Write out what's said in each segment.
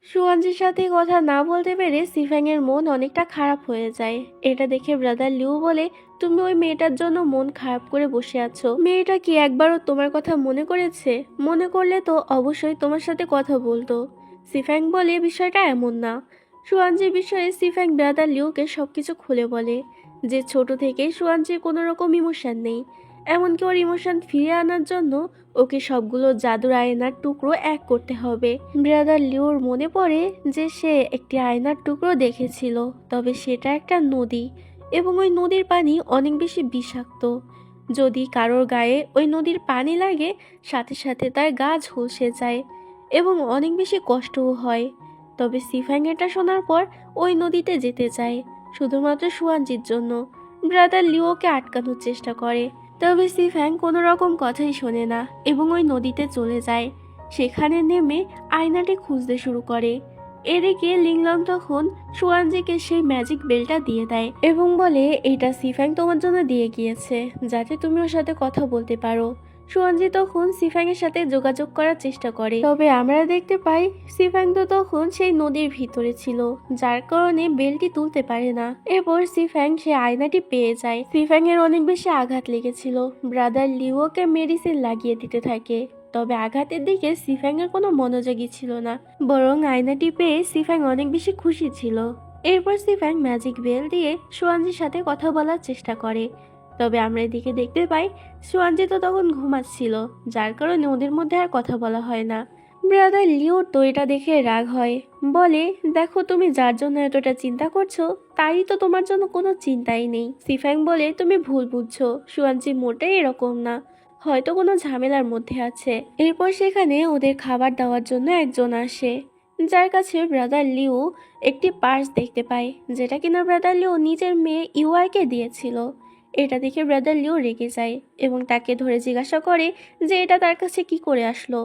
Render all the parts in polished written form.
সুয়ানজির সাথে কথা না বলতে পেরে সিফাং এর মন অনেকটা খারাপ হয়ে যায়। এটা দেখে ব্রাদার লিউ বলে, তুমি ওই মেয়েটার জন্য মন খারাপ করে বসে আছো? মেয়েটা কি একবারও তোমার কথা মনে করেছে? মনে করলে তো অবশ্যই তোমার সাথে কথা বলতো। সিফাং বলে, বিষয়টা এমন না। সুয়ানজির বিষয়ে সিফাং ব্রাদার লিউকে সবকিছু খুলে বলে যে ছোট থেকেই সুয়ানজির কোনো রকম ইমোশন নেই। এমনকি ওর ইমোশন ফিরিয়ে আনার জন্য ওকে সবগুলো জাদুর আয়নার টুকরো এক করতে হবে। ব্রাদার লিওর মনে পড়ে যে সে একটি আয়নার টুকরো দেখেছিল, তবে সেটা একটা নদী, এবং ওই নদীর পানি অনেক বেশি বিষাক্ত। যদি কারোর গায়ে ওই নদীর পানি লাগে, সাথে সাথে তার গা ঝলসে যায় এবং অনেক বেশি কষ্টও হয়। তবে সিফাং এটা শোনার পর ওই নদীতে যেতে চায় শুধুমাত্র সুয়ানজির জন্য। ব্রাদার লিওকে আটকানোর চেষ্টা করে, তবে সিফ্যাং কোনো রকম কথাই শোনে না এবং ওই নদীতে চলে যায়। সেখানে নেমে আয়নাটি খুঁজতে শুরু করে। এদিকে লিংলং তখন সুয়ানজিকে সেই ম্যাজিক বেলটা দিয়ে দেয় এবং বলে, এটা সিফ্যাং তোমার জন্য দিয়ে গিয়েছে যাতে তুমি ওর সাথে কথা বলতে পারো। সুয়ানজি তখন সিফ্যাং এর সাথে যোগাযোগ করার চেষ্টা করে, তবে আমরা দেখতে পাই সিফ্যাং তো তখন সেই নদীর ভিতরে ছিল, যার কারণে বেলটি তুলতে পারে না। এরপর সিফ্যাং সে আয়নাটি পেয়ে যায়। সিফ্যাং এর অনেক বেশি আঘাত লেগেছিল। ব্রাদার লিওকে মেডিসিন লাগিয়ে দিতে থাকে, তবে আঘাতের দিকে সিফ্যাং এর কোনো মনোযোগী ছিল না, বরং আয়নাটি পেয়ে সিফ্যাং অনেক বেশি খুশি ছিল। এরপর সিফ্যাং ম্যাজিক বেল দিয়ে সুয়ানজির সাথে কথা বলার চেষ্টা করে, তবে আমরা এদিকে দেখতে পাই সুয়ানজি তো তখন ঘুমাচ্ছিল, যার কারণে ওদের মধ্যে আর কথা বলা হয় না। ব্রাদার লিওর তো এটা দেখে রাগ হয়, বলে, দেখো তুমি যার জন্য এতটা চিন্তা করছো তাই তো তোমার জন্য কোনো চিন্তাই নেই। সিফ্যাং বলে, তুমি ভুল বুঝছো, সুয়ানজি মোটেই এরকম না, হয়তো কোনো ঝামেলার মধ্যে আছে। এরপর সেখানে ওদের খাবার দেওয়ার জন্য একজন আসে, যার কাছে ব্রাদার লিও একটি পার্স দেখতে পায়, যেটা কিনা ব্রাদার লিও নিজের মেয়ে ইউআইকে দিয়েছিল। এটা দেখে ব্রাদার লিও রেগে যায় এবং তাকে ধরে জিজ্ঞাসা করে যে এটা তার কাছে কি করে আসলো।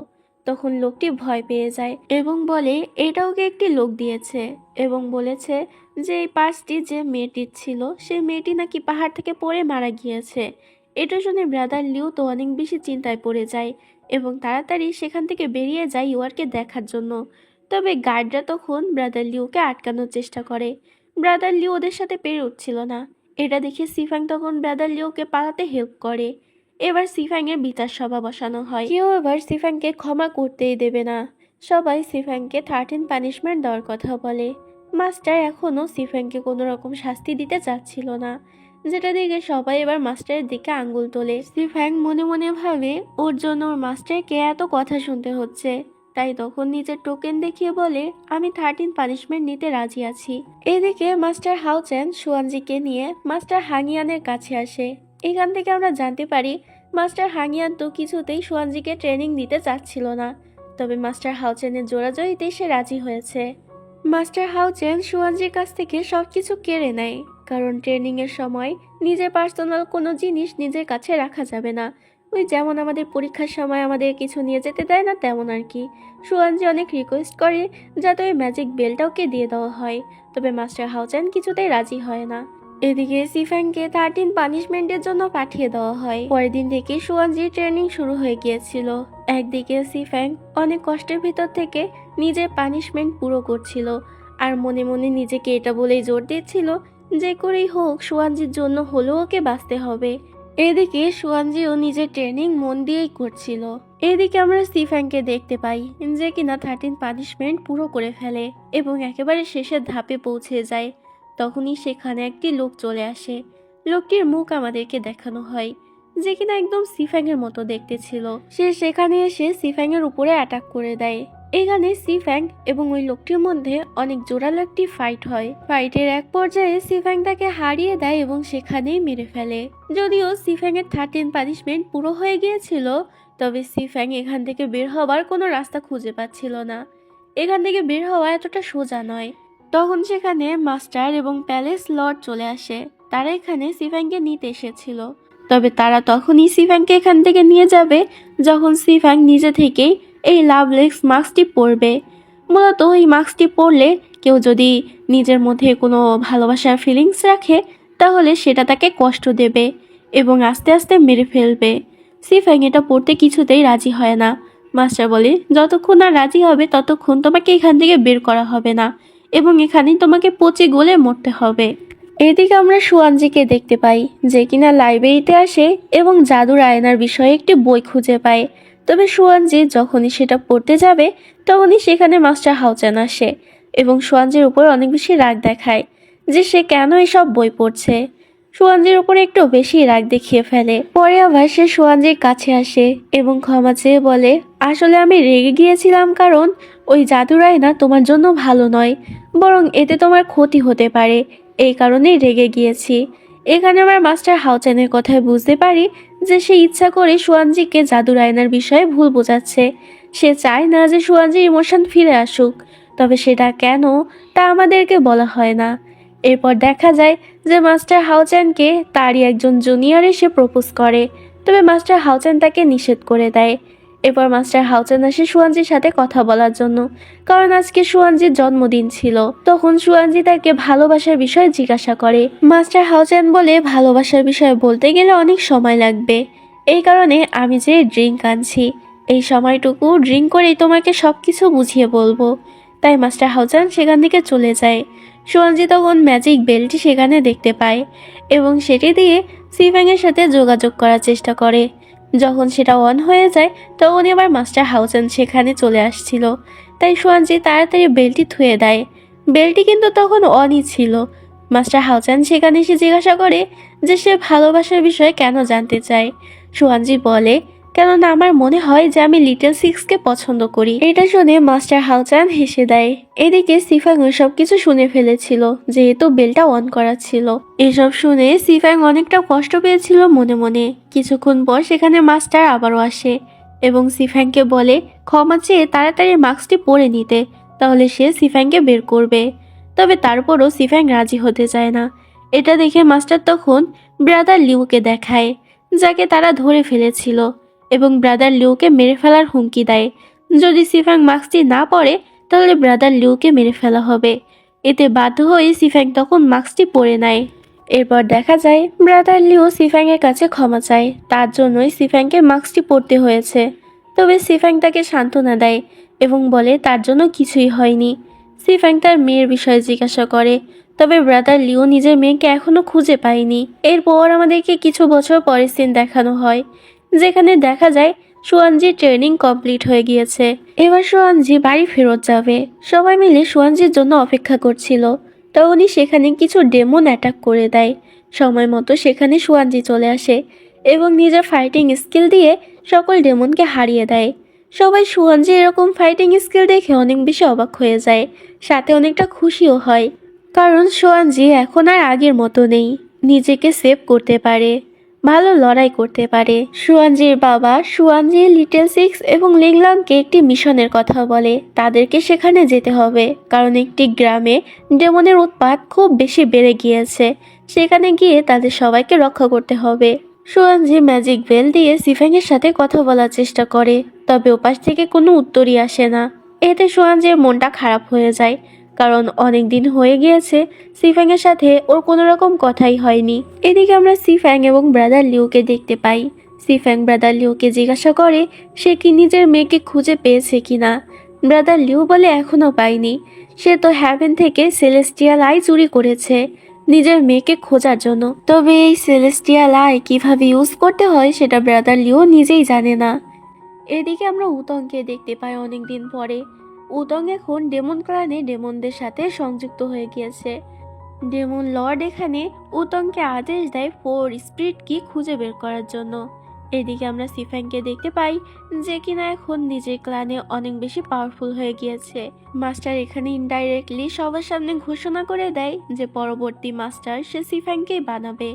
তখন লোকটি ভয় পেয়ে যায় এবং বলে এটা ওকে একটি লোক দিয়েছে এবং বলেছে যে এই পার্সটি যে মেয়েটির ছিল সেই মেয়েটি নাকি পাহাড় থেকে পড়ে মারা গিয়েছে। এটা শুনে ব্রাদার লিও তো অনেক বেশি চিন্তায় পড়ে যায় এবং তাড়াতাড়ি সেখান থেকে বেরিয়ে যায় ইউয়ারকে দেখার জন্য। তবে গার্ডরা তখন ব্রাদার লিওকে আটকানোর চেষ্টা করে। ব্রাদার লিও ওদের সাথে পেরে উঠছিল না। এটা দেখে সিফাং তখন ব্রাদার লিওকে পালাতে হেল্প করে। এবার সিফাং এর বিচার সভা বসানো হয়। কেউ এবার সিফাংকে ক্ষমা করতেই দেবে না। সবাই সিফাংকে 13 পানিশমেন্ট দেওয়ার কথা বলে। মাস্টার এখনো সিফাংকে কোনো রকম শাস্তি দিতে চাচ্ছিল না, যেটা দেখে সবাই এবার মাস্টারের দিকে আঙ্গুল তোলে। সিফাং মনে মনে ভাবে ওর জন্য ওর মাস্টারকে এত কথা শুনতে হচ্ছে, তাই তখন নিজের টোকেন দেখিয়ে বলে, আমি 13 পানিশমেন্ট নিতে রাজি আছি। এদিকে মাস্টার হাওচেন সুয়ানজিকে নিয়ে মাস্টার হাংয়ানের কাছে আসে। এখান থেকে আমরা জানতে পারি মাস্টার হাংয়ান তো কিছুতেই সুয়ানজিকে ট্রেনিং দিতে চাচ্ছিল না, তবে মাস্টার হাওচেনের জোরাজোরিতে সে রাজি হয়েছে। মাস্টার হাওচেন সুয়ানজির কাছ থেকে সবকিছু কেড়ে নেয়, কারণ ট্রেনিং এর সময় নিজের পার্সোনাল কোনো জিনিস নিজের কাছে রাখা যাবে না। ওই যেমন আমাদের পরীক্ষার সময় আমাদের কিছু নিয়ে যেতে দেয় না, তেমন আর কি। সুয়ানজি অনেক রিকোয়েস্ট করে যাতে ওই ম্যাজিক বেলটা ওকে দিয়ে দেওয়া হয়, তবে মাস্টার হাওচেন কিছুতেই রাজি হয় না। এদিকে সিফ্যাংকে 13 পানিশমেন্টের জন্য পাঠিয়ে দেওয়া হয়। পরের দিন থেকে সুয়ানজির ট্রেনিং শুরু হয়ে গিয়েছিল। একদিকে সিফ্যাং অনেক কষ্টের ভিতর থেকে নিজের পানিশমেন্ট পুরো করছিল, আর মনে মনে নিজেকে এটা বলেই জোর দিচ্ছিল যে করেই হোক সুয়ানজির জন্য হলেও ওকে বাঁচতে হবে। এদিকে সুয়ানজিও নিজের ট্রেনিং মন দিয়েই করছিল। এদিকে আমরা সিফ্যাংকে দেখতে পাই যে কিনা 13 পানিশমেন্ট পুরো করে ফেলে এবং একেবারে শেষের ধাপে পৌঁছে যায়। তখনই সেখানে একটি লোক চলে আসে। লোকটির মুখ আমাদেরকে দেখানো হয়, যে কিনা একদম সিফ্যাং এর মতো দেখতে ছিল। সে সেখানে এসে সিফ্যাং এর উপরে অ্যাটাক করে দেয়। এখানে সিফ্যাং এবং ওই লোকটির মধ্যে অনেক জোরালো একটি ফাইট হয়। ফাইটের এক পর্যায়ে সিফ্যাং তাকে হারিয়ে দেয় এবং সেখানেই মেরে ফেলে। যদিও সিফ্যাং এর 13 পানিশমেন্ট পুরো হয়ে গিয়েছিল, তবে সিফ্যাং এখান থেকে বের হবার কোনো রাস্তা খুঁজে পাচ্ছিল না। এখান থেকে বের হওয়া এতটা সোজা নয়। তখন সেখানে মাস্টার এবং প্যালেস লর্ড চলে আসে। তারা এখানে সিফ্যাংকে নিতে এসেছিল, তবে তারা তখনই সিফ্যাংকে এখান থেকে নিয়ে যাবে যখন সিফ্যাং নিজে থেকেই এই লাভলেক্স মাস্কটি পরবে। মূলত এই মাস্কটি পরলে কেউ যদি নিজের মধ্যে কোনো ভালোবাসার ফিলিংস রাখে তাহলে সেটা তাকে কষ্ট দেবে এবং আস্তে আস্তে মেরে ফেলবে। সিফ্যাং এটা পড়তে কিছুতেই রাজি হয় না, মাস্টার বলে, যতক্ষণ না রাজি হবে ততক্ষণ তোমাকে এখান থেকে বের করা হবে না এবং এখানেই তোমাকে পচে গলে মরতে হবে। এদিকে আমরা সুয়ানজিকে দেখতে পাই, যে কিনা লাইব্রেরিতে আসে এবং জাদুর আয়নার বিষয়ে একটি বই খুঁজে পায়। তবে সুয়ানজি যখনই সেটা পড়তে যাবে তখনই সেখানে মাস্টার হাউচান আসে এবং সুয়ানজির উপর অনেক বেশি রাগ দেখায় যে সে কেন এসব বই পড়ছে। সুয়ানজির উপর একটু বেশি রাগ দেখিয়ে ফেলে। পরে আবার সে সুয়ানজির কাছে আসে এবং ক্ষমা চেয়ে বলে, আসলে আমি রেগে গিয়েছিলাম কারণ ওই জাদুর আয়না তোমার জন্য ভালো নয়, বরং এতে তোমার ক্ষতি হতে পারে, এই কারণেই রেগে গিয়েছি। এখানে আমার মাস্টার হাউচানের কথায় বুঝতে পারি যে সে ইচ্ছা করে সুয়ানজিকে জাদুর আয়নার বিষয়ে ভুল বোঝাচ্ছে। সে চায় না যে সুয়ানজির ইমোশন ফিরে আসুক, তবে সেটা কেন তা আমাদেরকে বলা হয় না। এরপর দেখা যায় যে মাস্টার হাউচানকে তারই একজন জুনিয়র এসে প্রপোজ করে, তবে মাস্টার হাউচান তাকে নিষেধ করে দেয়। এরপর মাস্টার হাউচান আসে সুয়ানজির সাথে কথা বলার জন্য, কারণ আজকে সুয়ানজির জন্মদিন ছিল। তখন সুয়ানজি তাকে ভালোবাসার বিষয়ে জিজ্ঞাসা করে। মাস্টার হাউচান বলে, ভালোবাসার বিষয়ে বলতে গেলে অনেক সময় লাগবে, এই কারণে আমি যে ড্রিঙ্ক আনছি, এই সময়টুকু ড্রিঙ্ক করেই তোমাকে সবকিছু বুঝিয়ে বলবো। তাই মাস্টার হাউচান সেখান থেকে চলে যায়। সুয়ানজি তখন ম্যাজিক বেলটি সেখানে দেখতে পায় এবং সেটি দিয়ে সিফ্যাংয়ের সাথে যোগাযোগ করার চেষ্টা করে। যখন সেটা অন হয়ে যায় তখনই আবার মাস্টার হাউচান সেখানে চলে আসছিল, তাই সুয়ানজি তাড়াতাড়ি বেলটি থুয়ে দেয়। বেলটি কিন্তু তখন অনই ছিল। মাস্টার হাউচান সেখানে এসে জিজ্ঞাসা করে যে সে ভালোবাসার বিষয়ে কেন জানতে চায়। সুয়ানজি বলে, কেননা আমার মনে হয় যে আমি লিটল সিক্সকে পছন্দ করি। এটা শুনে মাস্টার হাউচান হেসে দেয়। এদিকে সিফাং সব কিছু শুনে ফেলেছিল, যেহেতু বেলটা অন করা ছিল। এসব শুনে সিফাং অনেকটা কষ্ট পেয়েছিল মনে মনে। কিছুক্ষণ পর সেখানে মাস্টার আবারও আসে এবং সিফাংকে বলে ক্ষমা চেয়ে তাড়াতাড়ি মাস্কটি পরে নিতে, তাহলে সে সিফাংকে বের করবে। তবে তারপরও সিফাং রাজি হতে চায় না। এটা দেখে মাস্টার তখন ব্রাদার লিউকে দেখায়, যাকে তারা ধরে ফেলেছিল, এবং ব্রাদার লিউকে মেরে ফেলার হুমকি দেয়। যদি সিফাং মাস্কটি না পরে তাহলে ব্রাদার লিউকে মেরে ফেলা হবে। এতে বাধ্য হয়ে সিফাং তখন মাস্কটি পরে নেয়। এরপর দেখা যায় ব্রাদার লিউ সিফাংয়ের কাছে ক্ষমা চায়, তার জন্যই সিফাংকে মাস্কটি পরতে হয়েছে। তবে সিফাং তাকে সান্ত্বনা দেয় এবং বলে তার জন্য কিছুই হয়নি। সিফাং তার মেয়ের বিষয়ে জিজ্ঞাসা করে, তবে ব্রাদার লিও নিজের মেয়েকে এখনো খুঁজে পায়নি। এরপর আমাদেরকে কিছু বছর পরের সিন দেখানো হয়, যেখানে দেখা যায় সুয়ানজির ট্রেনিং কমপ্লিট হয়ে গিয়েছে। এবার সুয়ানজি বাড়ি ফেরত যাবে। সবাই মিলে সুয়ানজির জন্য অপেক্ষা করছিল। তখনই সেখানে কিছু ডেমন অ্যাটাক করে দেয়। সময় মতো সেখানে সুয়ানজি চলে আসে এবং নিজের ফাইটিং স্কিল দিয়ে সকল ডেমনকে হারিয়ে দেয়। সবাই সুয়ানজি এরকম ফাইটিং স্কিল দেখে অনেক বেশি অবাক হয়ে যায়, সাথে অনেকটা খুশিও হয়, কারণ সুয়ানজি এখন আর আগের মতো নেই, নিজেকে সেভ করতে পারে, ভালো লড়াই করতে পারে। সুয়ানজির বাবা সুয়ানজি, লিটল সিক্স এবং লিংলংকে একটি মিশনের কথা বলে। তাদেরকে সেখানে যেতে হবে, কারণ একটি গ্রামে ডেমনের উৎপাত খুব বেশি বেড়ে গিয়েছে। সেখানে গিয়ে তাদের সবাইকে রক্ষা করতে হবে। সুয়ানজি ম্যাজিক বেল দিয়ে সিফাংয়ের সাথে কথা বলার চেষ্টা করে, তবে ওপাশ থেকে কোনো উত্তরই আসে না। এতে সুয়ানজির মনটা খারাপ হয়ে যায়, কারণ অনেক দিন হয়ে গিয়েছে সিফ্যাংয়ের সাথে ওর কোনো রকম কথাই হয়নি। এদিকে আমরা সিফ্যাং এবং ব্রাদার লিউকে দেখতে পাই। সিফ্যাং ব্রাদার লিউকে জিজ্ঞাসা করে সে কি নিজের মেয়েকে খুঁজে পেয়েছে কিনা। ব্রাদার লিউ বলে এখনো পায়নি, সে তো হ্যাভেন থেকে সেলেস্টিয়াল আই চুরি করেছে নিজের মেয়েকে খোঁজার জন্য। তবে এই সেলেস্টিয়াল আই কিভাবে ইউজ করতে হয় সেটা ব্রাদার লিউ নিজেই জানে না। এদিকে আমরা উতংকে দেখতে পাই অনেকদিন পরে। উতং এখন ডেমন ক্লানে ডেমনদের সাথে সংযুক্ত হয়ে গিয়েছে। ডেমন লর্ড এখানে উতংকে আদেশ দেয় 4 স্পিরিট কি খুঁজে বের করার জন্য। এদিকে আমরা সিফ্যাংকে দেখতে পাই, যে কিনা এখন নিজের ক্লানে অনেক বেশি পাওয়ারফুল হয়ে গিয়েছে। মাস্টার এখানে ইনডাইরেক্টলি সবার সামনে ঘোষণা করে দেয় যে পরবর্তী মাস্টার সে সিফ্যাংকেই বানাবে।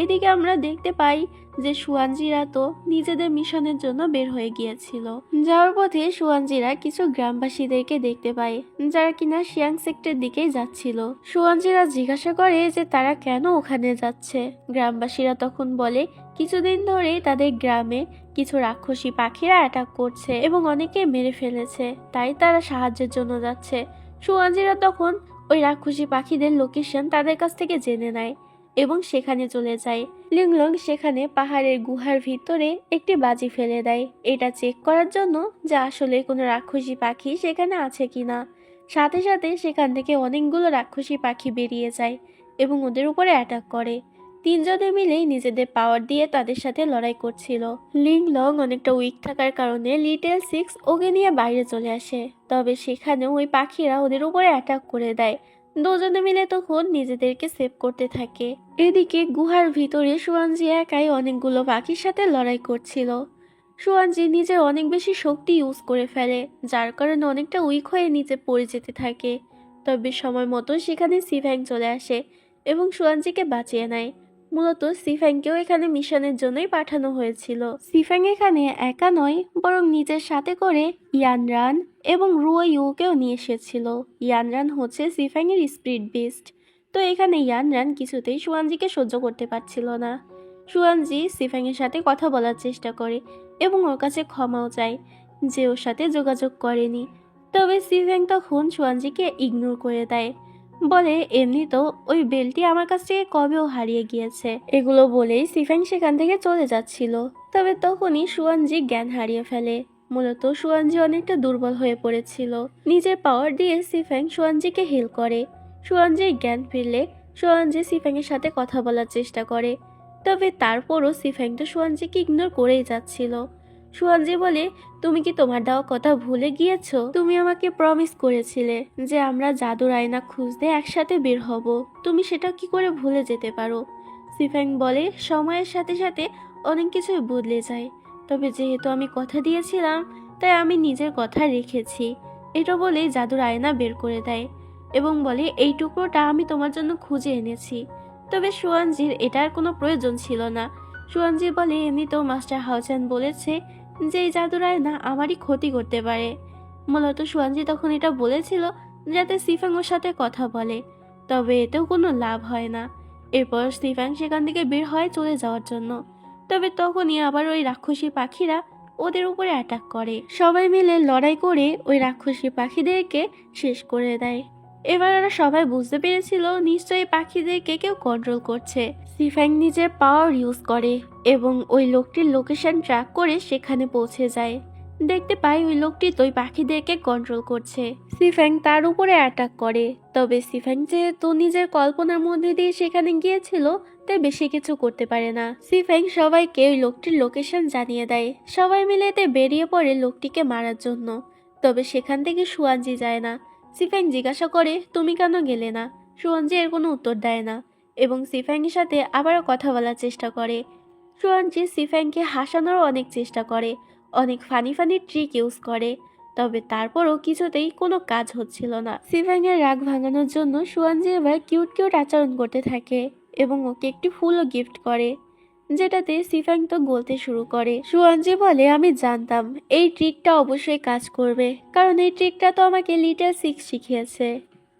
এদিকে আমরা দেখতে পাই যে সুয়ানজিরা তো নিজেদের মিশনের জন্য বের হয়ে গিয়েছিল। যাওয়ার পথে সুয়ানজিরা কিছু গ্রামবাসীদেরকে দেখতে পায়, যারা কিনা শিয়াং সেক্টরের দিকেই যাচ্ছিল। সুয়ানজিরা জিজ্ঞাসা করে যে তারা কেন ওখানে যাচ্ছে। গ্রামবাসীরা তখন বলে কিছুদিন ধরেই তাদের গ্রামে কিছু রাক্ষসী পাখিরা অ্যাটাক করছে এবং অনেকে মেরে ফেলেছে, তাই তারা সাহায্যের জন্য যাচ্ছে। সুয়ানজিরা তখন ওই রাক্ষসী পাখিদের লোকেশন তাদের কাছ থেকে জেনে নেয় এবং সেখানে চলে যায়। লিংলং সেখানে পাহাড়ের গুহার ভিতরে একটি বাজি ফেলে দেয়, এটা চেক করার জন্য যে আসলে কোনো রাক্ষসী পাখি সেখানে আছে কিনা। সাথে সাথে সেখান থেকে অনেকগুলো রাক্ষসী পাখি বেরিয়ে যায় এবং ওদের উপরে অ্যাটাক করে। তিনজনে মিলেই নিজেদের পাওয়ার দিয়ে তাদের সাথে লড়াই করছিল। লিংলং অনেকটা উইক থাকার কারণে লিটল সিক্স ওকে নিয়ে বাইরে চলে আসে, তবে সেখানেও ওই পাখিরা ওদের উপরে অ্যাটাক করে দেয়। দুজনে মিলে তখন নিজেদেরকে সেভ করতে থাকে। এদিকে গুহার ভিতরে সুয়ানজি একাই অনেকগুলো পাখির সাথে লড়াই করছিল। সুয়ানজি নিজের অনেক বেশি শক্তি ইউজ করে ফেলে, যার কারণে অনেকটা উইক হয়ে নিচে পড়ে যেতে থাকে। তবে সময় মতো সেখানে সিফ্যাং চলে আসে এবং সুয়ানজিকে বাঁচিয়ে নেয়। মূলত সিফ্যাংকেও এখানে মিশনের জন্যই পাঠানো হয়েছিল। সিফ্যাং এখানে একা নয়, বরং নিজের সাথে করে ইয়ানরান এবং রুও ইউকেও নিয়ে এসেছিল। ইয়ানরান হচ্ছে সিফ্যাংয়ের স্পিরিট বিস্ট। তো এখানে ইয়ানরান কিছুতেই সুয়ানজিকে সহ্য করতে পারছিল না। সুয়ানজি সিফ্যাংয়ের সাথে কথা বলার চেষ্টা করে এবং ওর কাছে ক্ষমাও চায় যে ওর সাথে যোগাযোগ করেনি। তবে সিফ্যাং তখন সুয়ানজিকে ইগনোর করে দেয়, বলে এমনি তো ওই বেলটি আমার কাছ থেকে কবেও হারিয়ে গিয়েছে। এগুলো বলেই সিফ্যাং সেখান থেকে চলে যাচ্ছিল। তবে তখনই সুয়ানজি জ্ঞান হারিয়ে ফেলে। মূলত সুয়ানজি অনেকটা দুর্বল হয়ে পড়েছিল। নিজের পাওয়ার দিয়ে সিফ্যাং সুয়ানজিকে হিল করে। সুয়ানজির জ্ঞান ফিরলে সুয়ানজি সিফ্যাংয়ের সাথে কথা বলার চেষ্টা করে, তবে তারপরও সিফ্যাং তো সুয়ানজিকে ইগনোর করেই যাচ্ছিল। সুয়ানজি বলে, তুমি কি তোমার দেওয়া কথা ভুলে গিয়েছো? তুমি আমাকে প্রমিস করেছিলে যে আমরা জাদুর আয়না খুঁজতে একসাথে বের হব, তুমি সেটা কি করে ভুলে যেতে পারো? সিফ্যাং বলে, সময়ের সাথে সাথে অনেক কিছুই বদলে যায়, তবে যেহেতু আমি কথা দিয়েছিলাম তাই আমি নিজের কথা রেখেছি। এটা বলে জাদুর আয়না বের করে দেয় এবং বলে, এই টুকরোটা আমি তোমার জন্য খুঁজে এনেছি। তবে সুয়ানজির এটার কোনো প্রয়োজন ছিল না। সুয়ানজি বলে, এমনিতেও মাস্টার হাওচান বলেছে যে এই জাদুর আয়না আমারই ক্ষতি করতে পারে। মূলত সুয়ানজি তখন এটা বলেছিল যাতে সিফ্যাং ওর সাথে কথা বলে, তবে এতেও কোনো লাভ হয় না। এরপর সিফ্যাং সেখান থেকে বের হয় চলে যাওয়ার জন্য। তবে তখনই আবার ওই রাক্ষসী পাখিরা ওদের উপরে অ্যাটাক করে। সবাই মিলে লড়াই করে ওই রাক্ষসী পাখিদেরকে শেষ করে দেয়। এবার ওরা সবাই বুঝতে পেরেছিল নিশ্চয়ই পাখিদেরকে কেউ কন্ট্রোল করছে। সিফ্যাং নিজের পাওয়ার ইউজ করে এবং ওই লোকটির লোকেশন ট্র্যাক করে সেখানে পৌঁছে যায়। দেখতে পাই ওই লোকটি তো ওই পাখিদেরকে কন্ট্রোল করছে। সিফ্যাং তার উপরে অ্যাটাক করে, তবে সিফ্যাং যেহেতু নিজের কল্পনার মধ্যে দিয়ে সেখানে গিয়েছিল তাই বেশি কিছু করতে পারে না। সিফ্যাং সবাইকে ওই লোকটির লোকেশন জানিয়ে দেয়। সবাই মিলে এতে বেরিয়ে পড়ে লোকটিকে মারার জন্য। তবে সেখান থেকে সুয়ানজি যায় না। সিফ্যাং জিজ্ঞাসা করে, তুমি কেন গেলে না? সুয়ানজি এর কোনো উত্তর দেয় না এবং সিফ্যাংয়ের সাথে আবারও কথা বলার চেষ্টা করে। সুয়ানজি সিফ্যাংকে হাসানোর অনেক চেষ্টা করে, অনেক ফানি ফানি ট্রিক ইউজ করে, তবে তারপরও কিছুতেই কোনো কাজ হচ্ছিল না। সিফ্যাংয়ের রাগ ভাঙানোর জন্য সুয়ানজি এবার কিউট কিউট আচরণ করতে থাকে এবং ওকে একটি ফুলও গিফট করে, যেটাতে সিফ্যাং তো গলতে শুরু করে। সুয়ানজি বলে, আমি জানতাম এই ট্রিকটা অবশ্যই কাজ করবে, কারণ এই ট্রিকটা তো আমাকে লিটল সিক্স শিখিয়েছে।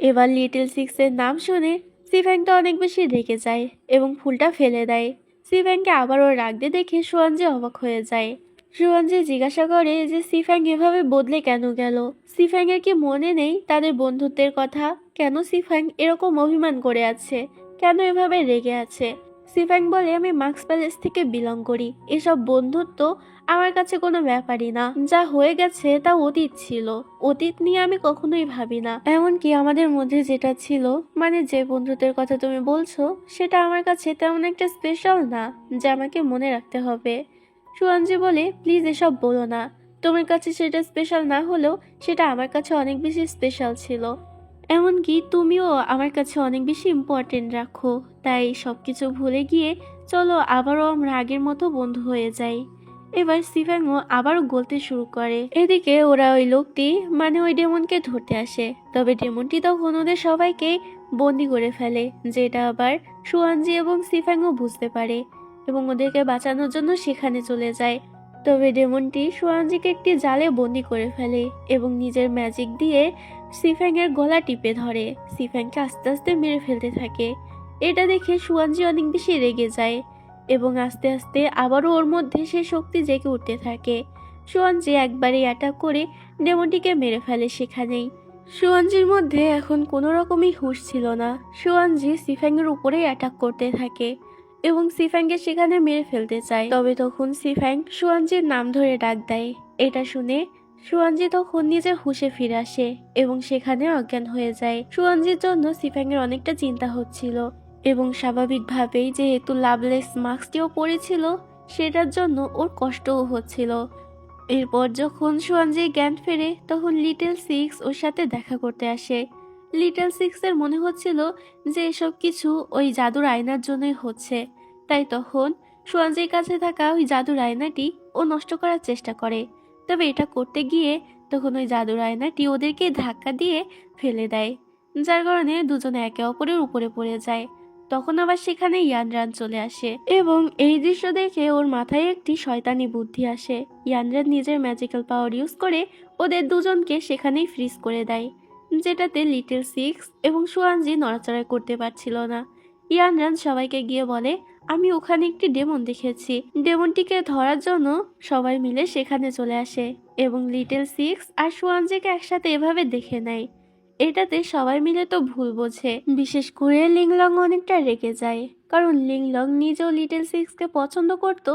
এবার লিটল সিক্সের নাম শুনে সিফ্যাং তো অনেক বেশি রেগে যায় এবং ফুলটা ফেলে দেয়। সিফ্যাংকে আবারও রাগতে দেখে সুয়ানজি অবাক হয়ে যায়। সুয়ানজি জিজ্ঞাসা করে যে সিফ্যাং এভাবে বদলে কেন গেল? সিফ্যাং এর কি মনে নেই তাদের বন্ধুত্বের কথা? কেন সিফ্যাং এরকম অভিমান করে আছে? কেন এভাবে রেগে আছে? সিফ্যাং বলে, আমি মার্কস প্যালেস থেকে বিলং করি, এসব বন্ধুত্ব আমার কাছে কোনো ব্যাপারই না। যা হয়ে গেছে তা অতীত ছিল, অতীত নিয়ে আমি কখনোই ভাবি না। এমনকি আমাদের মধ্যে যেটা ছিল, মানে যে বন্ধুত্বের কথা তুমি বলছো, সেটা আমার কাছে তেমন একটা স্পেশাল না যে আমাকে মনে রাখতে হবে। সুয়ানজি বলে, প্লিজ এসব বলো না, তোমার কাছে সেটা স্পেশাল না হলেও সেটা আমার কাছে অনেক বেশি স্পেশাল ছিল। এমনকি তুমিও আমার কাছে অনেক বেশি ইম্পর্টেন্ট রাখো, তাই সবকিছু ভুলে গিয়ে চলো আবারও আমরা আগের মতো বন্ধু হয়ে যাই। এবার সিফ্যাংও আবারও গলতে শুরু করে। এদিকে ওরা ওই লোকটি মানে ওই ডেমনকে ধরতে আসে, তবে ডেমনটি তখন ওদের সবাইকে বন্দি করে ফেলে, যেটা আবার সুয়ানজি এবং সিফ্যাংও বুঝতে পারে এবং ওদেরকে বাঁচানোর জন্য সেখানে চলে যায়। তবে ডেমনটি সুয়ানজিকে একটি জালে বন্দি করে ফেলে এবং নিজের ম্যাজিক দিয়ে সিফ্যাংয়ের গলা টিপে ধরে সিফ্যাংকে আস্তে আস্তে মেরে ফেলতে থাকে। এটা দেখে সুয়ানজি অনেক বেশি রেগে যায় এবং আস্তে আস্তে আবারও ওর মধ্যে সেই শক্তি জেগে উঠতে থাকে। সুয়ানজি একবারে অ্যাটাক করে ডেমনটিকে মেরে ফেলে সেখানেই। সুয়ানজির মধ্যে এখন কোনো রকমই হুঁশ ছিল না। সুয়ানজি সিফ্যাংয়ের উপরেই অ্যাটাক করতে থাকে এবং সিফ্যাংকে সেখানে মেরে ফেলতে চায়। তবে তখন সিফ্যাং সুয়ানজির নাম ধরে ডাক দেয়। এটা শুনে সুয়ানজি তখন নিজের হুঁশে ফিরে আসে এবং সেখানে অজ্ঞান হয়ে যায়। সুয়ানজির জন্য সিফ্যাংয়ের অনেকটা চিন্তা হচ্ছিল এবং স্বাভাবিকভাবেই যেহেতু লাভলেস মাস্কটিও পরেছিল সেটার জন্য ওর কষ্টও হচ্ছিল। এরপর যখন সুয়ানজির জ্ঞান ফেরে তখন লিটল সিক্স ওর সাথে দেখা করতে আসে। লিটল সিক্সের মনে হচ্ছিল যে এসব কিছু ওই জাদুর আয়নার জন্যই হচ্ছে, তাই তখন সুয়ানজির কাছে থাকা ওই জাদুর আয়নাটি ও নষ্ট করার চেষ্টা করে। তবে এটা করতে গিয়ে তখন ওই জাদুর আয়নাটি ওদেরকে ধাক্কা দিয়ে ফেলে দেয়, যার কারণে দুজনে একে অপরের উপরে পড়ে যায়। তখন আবার সেখানে ইয়ানরান চলে আসে এবং এই দৃশ্য দেখে ওর মাথায় একটি শয়তানি বুদ্ধি আসে। ইয়ানরান নিজের ম্যাজিক্যাল পাওয়ার ইউজ করে ওদের দুজনকে সেখানেই ফ্রিজ করে দেয়, যেটাতে লিটল সিক্স এবং সুয়ানজি নড়াচড়া করতে পারছিল না। ইয়ানরান সবাইকে গিয়ে বলে, আমি ওখানে একটি ডেমন দেখেছি। ডেমনটিকে ধরার জন্য সবাই মিলে সেখানে চলে আসে এবং লিটল সিক্স আর সুয়ানজিকে একসাথে এভাবে দেখে নেয়। এটাতে সবাই মিলে তো ভুল বোঝে, বিশেষ করে লিংলং অনেকটা রেগে যায়, কারণ লিংলং নিজেও লিটল সিক্সকে পছন্দ করত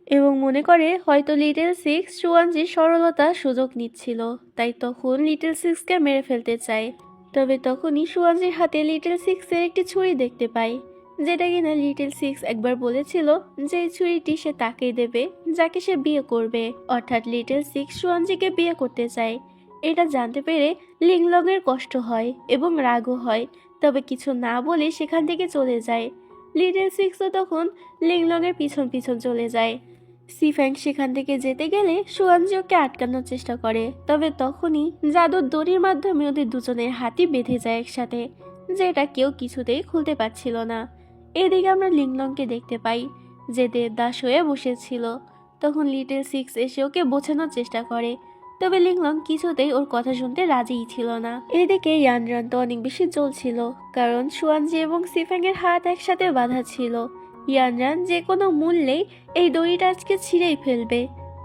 এবং মনে করে হয়তো লিটল সিক্স সুয়ানজির সরলতা সুযোগ নিচ্ছিল, তাই তখন লিটল সিক্সকে মেরে ফেলতে চায়। তবে তখনই সুয়ানজির হাতে লিটল সিক্সের একটি ছুরি দেখতে পায়, যেটা কিনা লিটল সিক্স একবার বলেছিল যে এই ছুরিটি সে তাকেই দেবে যাকে সে বিয়ে করবে, অর্থাৎ লিটল সিক্স সুয়ানজিকে বিয়ে করতে চায়। এটা জানতে পেরে লিংলংয়ের কষ্ট হয় এবং রাগও হয়, তবে কিছু না বলে সেখান থেকে চলে যায়। লিটল সিক্সও তখন লিংলংয়ের পিছন পিছন চলে যায়। সিফ্যাং সেখান থেকে যেতে গেলে সুয়ানজি ওকে আটকানোর চেষ্টা করে, তবে তখনই জাদুর দড়ির মাধ্যমে ওদের দুজনের হাতই বেঁধে যায় একসাথে, যেটা কেউ কিছুতেই খুলতে পারছিল না। এদিকে আমরা লিংলংকে দেখতে পাই যে দেবদাস হয়ে বসেছিল। তখন লিটল সিক্স এসে ওকে বোঝানোর চেষ্টা করে, তবে লিংলং কিছুতেই ওর কথা শুনতে রাজিই ছিল না। এদিকে ইয়ানরান তো অনেক বেশি জ্বলছিল, কারণ সুয়ানজি এবং সিফ্যাং এর হাত একসাথে বাঁধা ছিল। ইয়ানরান যে কোনো মূল্যেই এই দড়িটা আজকে ছিঁড়েই ফেলবে।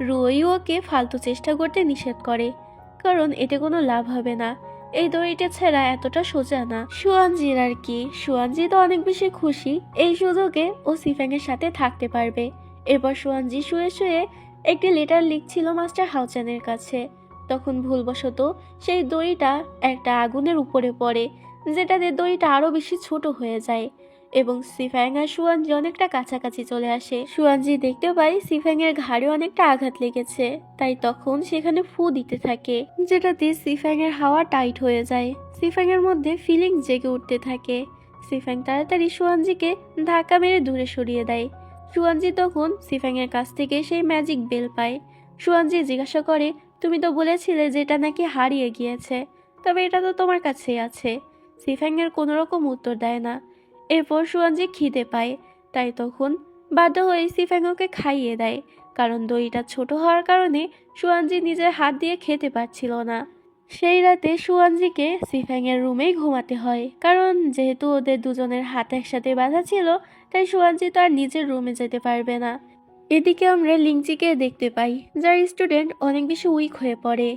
রুই ওকে ফালতু চেষ্টা করতে নিষেধ করে, কারণ এতে কোনো লাভ হবে না, এই দড়িটা ছাড়া এতটা সোজা না। সুয়ানজির আর কি, সুয়ানজি তো অনেক বেশি খুশি এই সুযোগে ও সিফ্যাং এর সাথে থাকতে পারবে। এরপর সুয়ানজি শুয়ে শুয়ে একটি লেটার লিখছিল মাস্টার হাওচানের কাছে। তখন ভুলবশত সেই দড়িটা একটা আগুনের উপরে পড়ে, যেটাতে দড়িটা আরো বেশি ছোট হয়ে যায় এবং সিফ্যাং আর সুয়ানজি অনেকটা কাছাকাছি চলে আসে। সুয়ানজি দেখতে পাই সিফ্যাং এর ঘাড়ে অনেকটা আঘাত লেগেছে, তাই তখন সেখানে ফু দিতে থাকে, যেটাতে সিফ্যাং এর হাওয়া টাইট হয়ে যায়। সিফ্যাং এর মধ্যে ফিলিং জেগে উঠতে থাকে। সিফ্যাং তাড়াতাড়ি সুয়ানজিকে ধাক্কা মেরে দূরে সরিয়ে দেয়। সুয়ানজি তখন সিফ্যাং এর কাছ থেকে সেই ম্যাজিক বেল পায়। সুয়ানজি জিজ্ঞাসা করে, তুমি তো বলেছিলে যে এটা নাকি হারিয়ে গিয়েছে, তবে এটা তো তোমার কাছেই আছে। সিফ্যাং এর কোনো রকম উত্তর দেয় না। এরপর সুয়ানজি খিদে পায়, তাই তখন বাধ্য হয়ে সিফ্যাং ওকে খাইয়ে দেয়, কারণ দইটা ছোট হওয়ার কারণে সুয়ানজি নিজের হাত দিয়ে খেতে পারছিল না। সেই রাতে সুয়ানজিকে সিফ্যাং এর রুমেই ঘুমাতে হয়, কারণ যেহেতু ওদের দুজনের হাত একসাথে বাঁধা ছিল, তাই সুয়ানজি তো আর নিজের রুমে যেতে পারবে না। এদিকে আমরা লিংচিকে দেখতে পাই, যার স্টুডেন্ট অনেক বেশি উইক হয়ে পড়ে,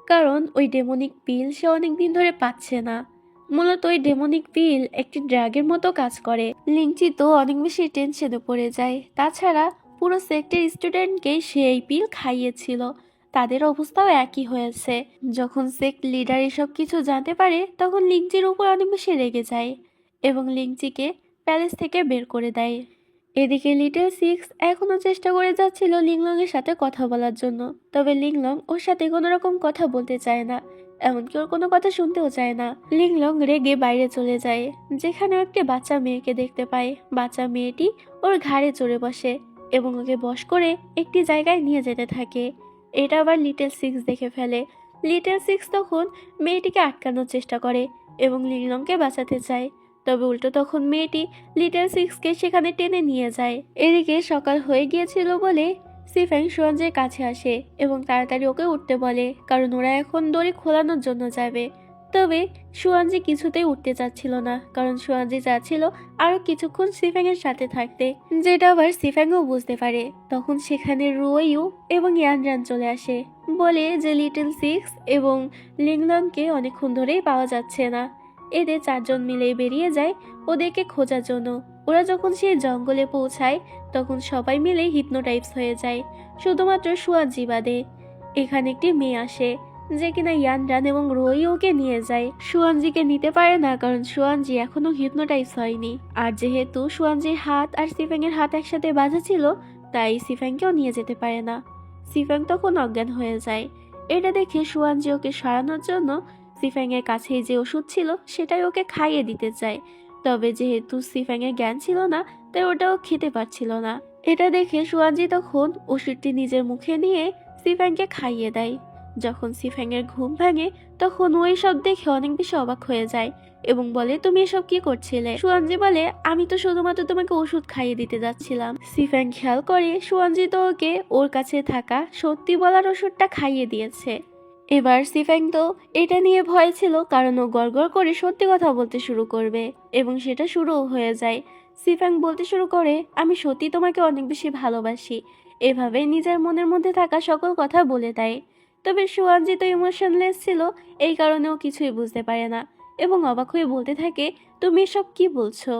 কারণ ওই ডেমনিক পিল সে অনেকদিন ধরে পাচ্ছে না। মূলত ওই ডেমনিক পিল একটি ড্রাগের মতো কাজ করে। লিংচি তো অনেক বেশি টেনশনে পড়ে যায়, তাছাড়া পুরো সেক্টের স্টুডেন্টকে সে এই পিল খাইয়েছিল, তাদের অবস্থাও একই হয়েছে। যখন সেক্ট লিডার এসব কিছু জানতে পারে তখন লিংচির উপর অনেক বেশি রেগে যায় এবং লিংচিকে প্যালেস থেকে বের করে দেয়। এদিকে লিটল সিক্স এখনো চেষ্টা করে যাচ্ছিল লিংলং এর সাথে কথা বলার জন্য, তবে লিংলং ওর সাথে কোনো রকম কথা বলতে চায় না, এমনকি ওর কোনো কথা শুনতেও চায় না। লিংলং রেগে বাইরে চলে যায়, যেখানে একটি বাচ্চা মেয়েকে দেখতে পায়। বাচ্চা মেয়েটি ওর ঘাড়ে চড়ে বসে এবং ওকে বশ করে একটি জায়গায় নিয়ে যেতে থাকে। এটা আবার লিটল সিক্স দেখে ফেলে। লিটল সিক্স তখন মেয়েটিকে আটকানোর চেষ্টা করে এবং লিংলংকে বাঁচাতে চায়, তবে উল্টো তখন মেয়েটি লিটল সিক্সকে সেখানে টেনে নিয়ে যায়। এদিকে সকাল হয়ে গিয়েছিল বলে সিফ্যাং সুয়ানজির কাছে আসে এবং তাড়াতাড়ি ওকে উঠতে বলে, কারণ ওরা এখন দড়ি খোলানোর জন্য যাবে। তবে সুয়ানজি কিছুতেই উঠতে চাচ্ছিল না, কারণ সুয়ানজি চাচ্ছিল আরো কিছুক্ষণ সিফ্যাং এর সাথে থাকতে, যেটা আবার সিফ্যাংও বুঝতে পারে। তখন সেখানে রুইউ এবং ইয়ানরান চলে আসে বলে যে লিটল সিক্স এবং লিংলংকে অনেকক্ষণ ধরেই পাওয়া যাচ্ছে না। এদের চারজন মিলেই বেরিয়ে যায় ওদেরকে খোঁজার জন্য। ওরা যখন সেই জঙ্গলে পৌঁছায় তখন সবাই মিলে হিপনোটাইপস হয়ে যায়, শুধুমাত্র সুয়ানজি বাদে। এখানে একটি মেয়ে আসে যে কিনা ইয়ানরান এবং রোই ওকে নিয়ে যায়। সুয়ানজিকে নিতে পারে না কারণ সুয়ানজি এখনো হিপনোটাইজ হয়নি। আর যেহেতু সুয়ানজির হাত আর সিফেং এর হাত একসাথে বাঁধা ছিল, তাই সিফেংকেও নিয়ে যেতে পারে না। সিফেং তখন অজ্ঞান হয়ে যায়। এটা দেখে সুয়ানজি ওকে সরানোর জন্য সিফেং এর কাছেই যে ওষুধ ছিল সেটাই ওকে খাইয়ে দিতে চায়। তবে যেহেতু সিফেং এর জ্ঞান ছিল না, তাই ওটাও খেতে পারছিল না। এটা দেখে সুয়ানজি তখন ওষুধটি নিজের মুখে নিয়ে সিফেংকে খাইয়ে দেয়। যখন সিফেং এর ঘুম ভাঙে তখন ওই সব দেখে অনেক বেশি অবাক হয়ে যায় এবং বলে, তুমি এসব কি করছিলে? সুয়ানজি বলে, আমি তো শুধুমাত্র তোমাকে ওষুধ খাইয়ে দিতে যাচ্ছিলাম। সিফেং খেয়াল করে সুয়ানজি তো ওকে ওর কাছে থাকা সত্যি বলার ওষুধটা খাইয়ে দিয়েছে। এবার সিফেং তো এটা নিয়ে ভয় ছিল কারণ ও গড়গড় করে সত্যি কথা বলতে শুরু করবে এবং সেটা শুরুও হয়ে যায়। সিফেং বলতে শুরু করে, আমি সত্যি তোমাকে অনেক বেশি ভালোবাসি। এভাবে নিজের মনের মধ্যে থাকা সকল কথা বলে দেয়। তবে সুয়ানজি তো ইমোশনলেস ছিল, এই কারণেও কিছুই বুঝতে পারে না এবং অবাক হয়ে বলতে থাকে, তুমি এসব কি বলছো?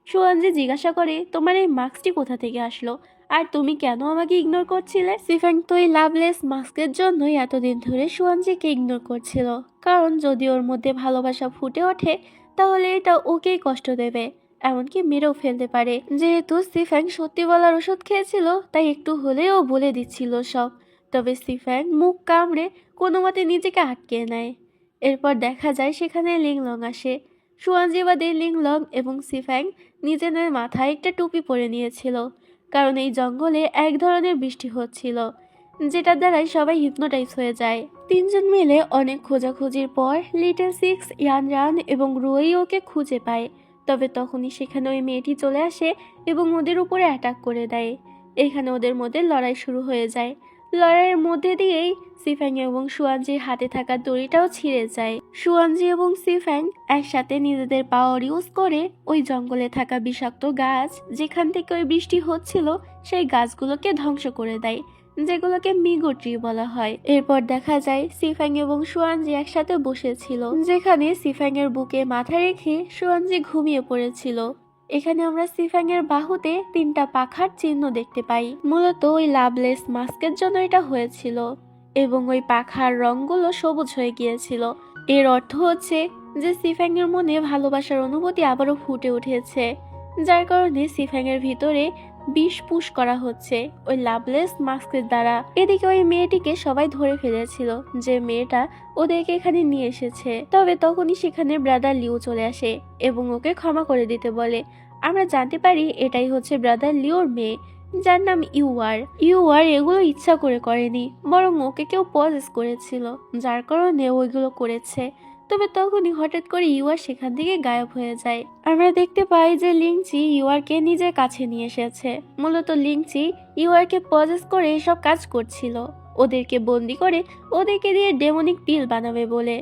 সুয়ানজি জিজ্ঞাসা করে, তোমার এই মাস্কটি কোথা থেকে আসলো আর তুমি কেন আমাকে ইগনোর করছিলে? সিফেং তো এই লাভলেস মাস্কের জন্যই এতদিন ধরে সুয়ানজিকে ইগনোর করছিল, কারণ যদি ওর মধ্যে ভালোবাসা ফুটে ওঠে তাহলে এটা ওকেই কষ্ট দেবে, এমনকি মেরেও ফেলতে পারে। যেহেতু সিফেং সত্যি বলার ওষুধ খেয়েছিল তাই একটু হলেও বলে দিচ্ছিল সব। তবে সিফেং মুখ কামড়ে কোনো মতে নিজেকে আটকে নেয়। এরপর দেখা যায় সেখানে লিংলং আসে। সুয়ানজি বাদে লিংলং এবং সিফেং নিজেদের মাথায় একটা টুপি পরে নিয়েছিল, কারণ এই জঙ্গলে এক ধরনের বৃষ্টি হচ্ছিল যেটার দ্বারাই সবাই হিপনোটাইজ হয়ে যায়। তিনজন মিলে অনেক খোঁজাখুঁজির পর লিটল সিক্স, ইয়ানরান এবং রুই ওকে খুঁজে পায়। তবে তখনই সেখানে ওই মেয়েটি চলে আসে এবং ওদের উপরে অ্যাটাক করে দেয়। এখানে ওদের মধ্যে লড়াই শুরু হয়ে যায়। লড়াইয়ের মধ্যে দিয়েই সিফ্যাং এবং সুয়ানজির হাতে থাকা দড়িটাও ছিঁড়ে যায়। সুয়ানজি এবং সিফ্যাং একসাথে নিজেদের পাওয়ার ইউজ করে ওই জঙ্গলে থাকা বিষাক্ত গাছ যেখান থেকে ওই বৃষ্টি হচ্ছিল সেই গাছগুলোকে ধ্বংস করে দেয়, যেগুলোকে মিগো ট্রি বলা হয়। এরপর দেখা যায় সিফ্যাং এবং সুয়ানজি একসাথে বসেছিল, যেখানে সিফ্যাং এর বুকে মাথা রেখে সুয়ানজি ঘুমিয়ে পড়েছিল। এখানে আমরা সিফ্যাং এর বাহুতে 3টা পাখার চিহ্ন দেখতে পাই। মূলত ওই লাভলেস মাস্কের জন্য এটা হয়েছিল এবং ওই পাখার রঙগুলো সবুজ হয়ে গিয়েছিল। এর অর্থ হচ্ছে যে সিফ্যাং এর মনে ভালোবাসার অনুভূতি আবারও ফুটে উঠেছে, যার কারণে সিফ্যাং এর ভিতরে বিষ পুশ করা হচ্ছে ওই লাভলেস মাস্কের দ্বারা। এদিকে ওই মেয়েটিকে সবাই ধরে ফেলেছিল, যে মেয়েটা ওদেরকে এখানে নিয়ে এসেছে। তবে তখনই সেখানে ব্রাদার লিউ চলে আসে এবং ওকে ক্ষমা করে দিতে বলে। আমরা জানতে পারি এটাই হচ্ছে ব্রাদার লিওর মেয়ে, যার নাম ইউয়ার। ইউয়ার এগুলো ইচ্ছা করে করেনি, বরং ওকে কেউ পজেস করেছিল, যার কারণে ওইগুলো করেছে। তবে তখনই হঠাৎ করে ইউয়ার সেখান থেকে গায়েব হয়ে যায়। আমরা দেখতে পাই যে লিংচি ইউয়ারকে নিজের কাছে নিয়ে এসেছে। মূলত লিংচি ইউয়ারকে পজেস করে এসব কাজ করছিল, ওদেরকে বন্দি করে ওদেরকে দিয়ে ডেমনিক পিল বানাবে বলে।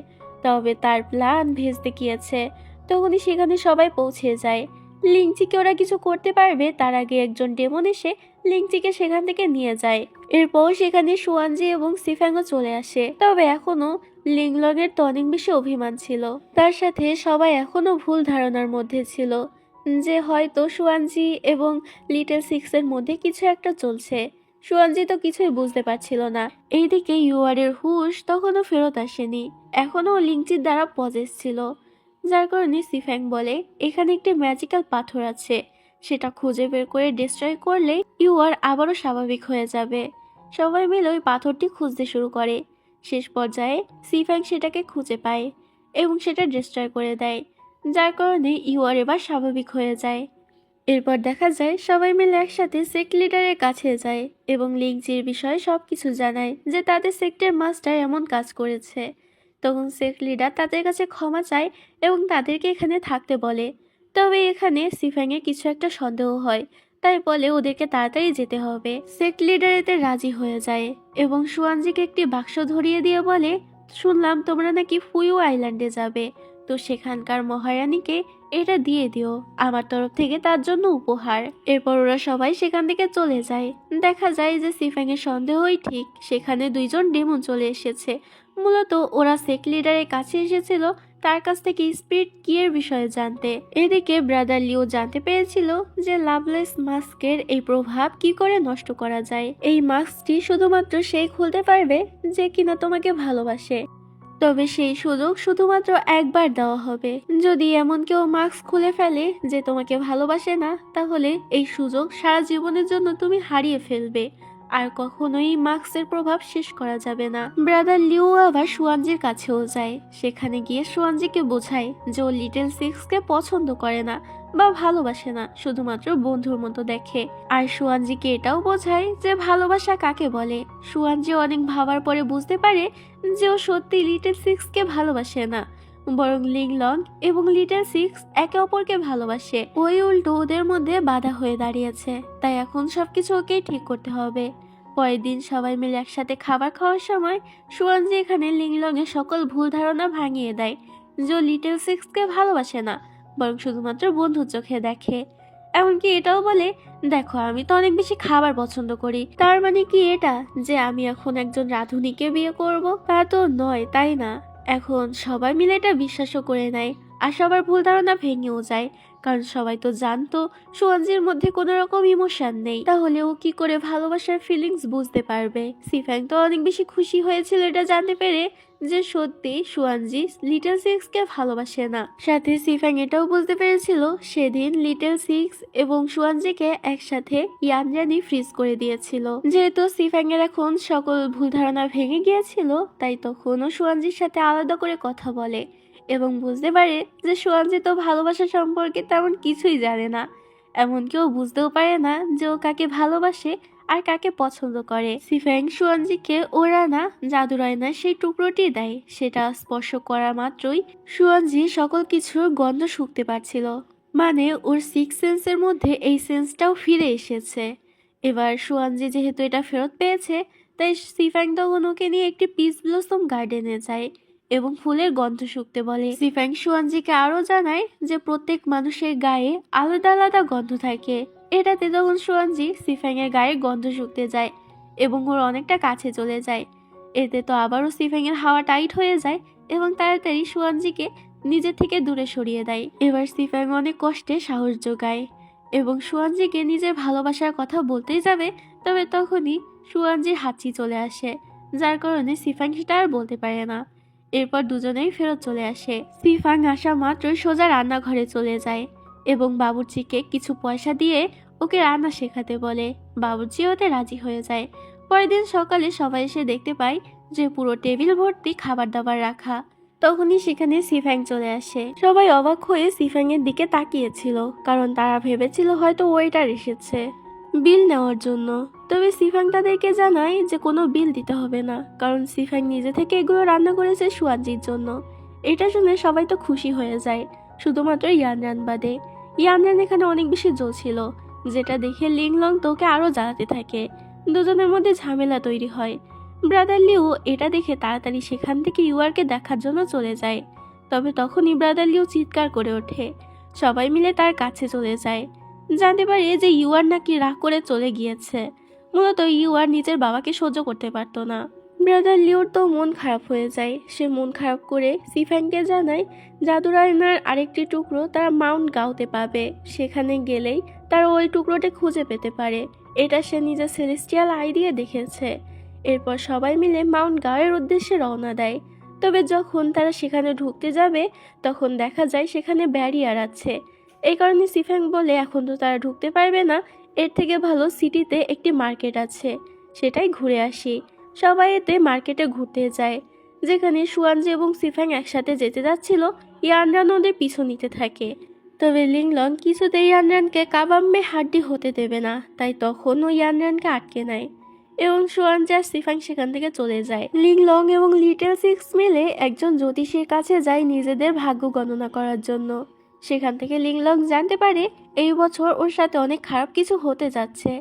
তবে তার প্ল্যান ভেস্তে গিয়েছে। তখনই সেখানে সবাই পৌঁছে যায়। লিংচিকে ওরা কিছু করতে পারবে তার আগে একজন ডেমন এসে লিংচিকে সেখান থেকে নিয়ে যায়। এরপর সেখানে সুয়ানজি এবং সিফ্যাংও চলে আসে। তবে এখনো লিংলং এর তো অনেক বেশি অভিমান ছিল। তার সাথে সবাই এখনো ভুল ধারণার মধ্যে ছিল যে হয়তো সুয়ানজি এবং লিটল সিক্স এর মধ্যে কিছু একটা চলছে। সুয়ানজি তো কিছুই বুঝতে পারছিল না। এইদিকে ইউয়ারের হুশ তখনও ফেরত আসেনি, এখনো লিংচির দ্বারা পজেস ছিল, যার কারণে সিফ্যাং বলে এখানে একটি ম্যাজিক্যাল পাথর আছে, সেটা খুঁজে বের করে ডিস্ট্রয় করলে ইউয়ার আবারও স্বাভাবিক হয়ে যাবে। সবাই মিলে ওই পাথরটি খুঁজতে শুরু করে। শেষ পর্যায়ে সিফ্যাং সেটাকে খুঁজে পায় এবং সেটা ডিস্ট্রয় করে দেয়, যার কারণে ইউয়ার এবার স্বাভাবিক হয়ে যায়। এরপর দেখা যায় সবাই মিলে একসাথে সেক্ট লিডারের কাছে যায় এবং লিংচির বিষয়ে সবকিছু জানায় যে তাদের সেক্টের মাস্টার এমন কাজ করেছে। তখন সেক্ট লিডার তাদের কাছে ক্ষমা চায় এবং তাদেরকে এখানে থাকতে বলে। তবে এখানে সিফ্যাংয়ে কিছু একটা সন্দেহ হয়, তাই বলে ওদেরকে তাড়াতাড়ি যেতে হবে। সেক্ট লিডার এতে রাজি হয়ে যায় এবং সুয়ানজিকে একটি বাক্স ধরিয়ে দিয়ে বলে, শুনলাম তোমরা নাকি ফুইউ আইল্যান্ডে যাবে, তো সেখানকার মহারানীকে এটা দিয়ে দিও, আমার তরফ থেকে তার জন্য উপহার। এরপর ওরা সবাই সেখান থেকে চলে যায়। দেখা যায় যে সিফ্যাং এর সন্দেহই ঠিক, সেখানে দুইজন ডেমন চলে এসেছে। মূলত ওরা সেক লিডারের কাছে এসেছিল তার কাছ থেকে স্পিরিট কি এর বিষয়ে জানতে। এদিকে ব্রাদার লিও জানতে পেরেছিল যে লাভলেস মাস্কের এই প্রভাব কি করে নষ্ট করা যায়। এই মাস্কটি শুধুমাত্র সেই খুলতে পারবে যে কিনা তোমাকে ভালোবাসে, তবে সেই সুযোগ শুধুমাত্র একবার দেওয়া হবে। যদি এমন কেউ মাস্ক খুলে ফেলে যে তোমাকে ভালোবাসে না, তাহলে এই সুযোগ সারা জীবনের জন্য তুমি হারিয়ে ফেলবে, আর কখনোই মাস্কের প্রভাব শেষ করা যাবে না। ব্রাদার লিও আবার সুয়ানজির কাছেও যায়। সেখানে গিয়ে সুয়ানজিকে বোঝায় যে ও লিটল সিক্সকে পছন্দ করে না বা ভালোবাসে না, শুধুমাত্র বন্ধুর মতো দেখে। আর সুয়ানজিকে এটাও বোঝায় যে ভালোবাসা কাকে বলে। সুয়ানজি অনেক ভাবার পরে বুঝতে পারে যে ও সত্যি লিটল সিক্সকে ভালোবাসে না, বরং লিংলং এবং লিটল সিক্স একে অপরকে ভালোবাসে। ওই উল্টো ওদের মধ্যে বাধা হয়ে দাঁড়িয়েছে, তাই এখন সবকিছু ওকেই ঠিক করতে হবে। পরের দিন সবাই মিলে একসাথে খাবার খাওয়ার সময় সুয়ানজি এখানে লিংলং এর সকল ভুল ধারণা ভাঙিয়ে দেয় যে ও লিটল সিক্সকে ভালোবাসে না, বরং শুধুমাত্র বন্ধুর চোখে দেখে। এমনকি এটাও বলে, দেখো আমি তো অনেক বেশি খাবার পছন্দ করি, তার মানে কি এটা যে আমি এখন একজন রাঁধুনিকে বিয়ে করব? তা তো নয়, তাই না? এখন সবাই মিলে এটা বিশ্বাসও করে নেয়, আর সবার ভুল ধারণা ভেঙেও যায়। কারণ সবাই তো জানতো সুয়ানজির মধ্যে কোনো রকম ইমোশন নেই, তাহলে ও কি করে ভালোবাসার ফিলিংস বুঝতে পারবে? সিফ্যাং তো অনেক বেশি খুশি হয়েছিল এটা জানতে পেরে যে সত্যি সুয়ানজি লিটল সিক্সকে ভালোবাসে না। সাথে সিফ্যাং এটাও বুঝতে পেরেছিল সেদিন লিটল সিক্স এবং সুয়ানজিকে একসাথে ইয়ানজানি ফ্রিজ করে দিয়েছিল। যেহেতু সিফ্যাং এর এখন সকল ভুল ধারণা ভেঙে গিয়েছিল, তাই তখনও সুয়ানজির সাথে আলাদা করে কথা বলে এবং বুঝতে পারে যে সুয়ানজি তো ভালোবাসা সম্পর্কে তেমন কিছুই জানে না। এমন কেউ বুঝতেও পারে না যে ও কাকে ভালোবাসে আর কাকে পছন্দ করে। সিফ্যাং সুয়ানজিকে ওরা না জাদুর আয়নার সেই টুকরোটি দেয়। সেটা স্পর্শ করা মাত্রই সুয়ানজি সকল কিছুর গন্ধ শুঁকতে পারছিল, মানে ওর সিক্স সেন্সের মধ্যে এই সেন্সটাও ফিরে এসেছে। এবার সুয়ানজি যেহেতু এটা ফেরত পেয়েছে, তাই সিফ্যাং তখন ওকে নিয়ে একটি পিস ব্লসম গার্ডেনে যায় এবং ফুলের গন্ধ শুঁকতে বলে। সিফ্যাং সুয়ানজিকে আরও জানায় যে প্রত্যেক মানুষের গায়ে আলাদা আলাদা গন্ধ থাকে। এটাতে তখন সুয়ানজি সিফ্যাং এর গায়ে গন্ধ শুঁকতে যায় এবং ওর অনেকটা কাছে চলে যায়। এতে তো আবারও সিফ্যাং এর হাওয়া টাইট হয়ে যায় এবং তাড়াতাড়ি সুয়ানজিকে নিজে থেকে দূরে সরিয়ে দেয়। এবার সিফ্যাং অনেক কষ্টে সাহস যোগায় এবং সুয়ানজিকে নিজের ভালোবাসার কথা বলতেই যাবে, তবে তখনই সুয়ানজির হাঁচি চলে আসে, যার কারণে সিফ্যাং সেটা আর বলতে পারে না। এরপর দুজনেই ফেরত চলে আসে। সিফ্যাং আসা মাত্রই সোজা রান্নাঘরে চলে যায় এবং বাবুর্চিকে কিছু পয়সা দিয়ে ওকে রান্না শেখাতে বলে। বাবুর্চি ওতে রাজি হয়ে যায়। পরের দিন সকালে সবাই এসে দেখতে পায় যে পুরো টেবিল ভর্তি খাবার দাবার রাখা। তখনই সেখানে সিফ্যাং চলে আসে। সবাই অবাক হয়ে সিফ্যাং এর দিকে তাকিয়েছিল, কারণ তারা ভেবেছিল হয়তো ওয়েটার এসেছে বিল নেওয়ার জন্য। তবে সিফ্যাং তাদেরকে জানায় যে কোনো বিল দিতে হবে না, কারণ সিফ্যাং নিজে থেকে এগুলো রান্না করেছে সুয়ানজির জন্য। এটা শুনে সবাই তো খুশি হয়ে যায়, শুধুমাত্র ইয়ানরান বাদে। ইয়ানরান এখানে অনেক বেশি জ্বলছিল, যেটা দেখে লিংলং তোকে আরো জ্বালাতে থাকে। দুজনের মধ্যে ঝামেলা তৈরি হয়। ব্রাদার লিউ এটা দেখে তাড়াতাড়ি সেখান থেকে ইউয়ারকে দেখার জন্য চলে যায়। তবে তখনই ব্রাদার লিউ চিৎকার করে ওঠে। সবাই মিলে তার কাছে চলে যায়। জানতে পারে যে ইউয়ার নাকি রাগ করে চলে গিয়েছে। মূলত ইউয়ার নিজের বাবাকে সহ্য করতে পারতো না। ব্রাদার লিওর তো মন খারাপ হয়ে যায়। সে মন খারাপ করে সিফ্যাংকে জানায় জাদুর আয়নার আরেকটি টুকরো তারা মাউন্ট গাওতে পাবে। সেখানে গেলেই তারা ওই টুকরোটি খুঁজে পেতে পারে। এটা সে নিজের সেলেস্টিয়াল আই দিয়ে দেখেছে। এরপর সবাই মিলে মাউন্ট গাওয়ের উদ্দেশ্যে রওনা দেয়। তবে যখন তারা সেখানে ঢুকতে যাবে, তখন দেখা যায় সেখানে ব্যারিয়ার আছে। এই কারণে সিফ্যাং বলে এখন তো তারা ঢুকতে পারবে না, এর থেকে ভালো সিটিতে একটি মার্কেট আছে, সেটাই ঘুরে আসি। সবাই এতে মার্কেটে ঘুরতে যায়, যেখানে সুয়ানজি এবং সিফ্যাং একসাথে যেতে যাচ্ছিল। ইয়ানরান ওদের পিছু নিতে থাকে। তবে লিংলং কিছুতেই ইয়ানরানকে কাবাম্বে হাড্ডি হতে দেবে না, তাই তখন ও ইয়ানরানকে আটকে নেয় এবং সুয়ানজি আর সিফ্যাং সেখান থেকে চলে যায়। লিংলং এবং লিটল সিক্স মিলে একজন জ্যোতিষীর কাছে যায় নিজেদের ভাগ্য গণনা করার জন্য। সেখান থেকে লিংলং জানতে পারে এই বছর ওর সাথে অনেক খারাপ কিছু হতে যাচ্ছে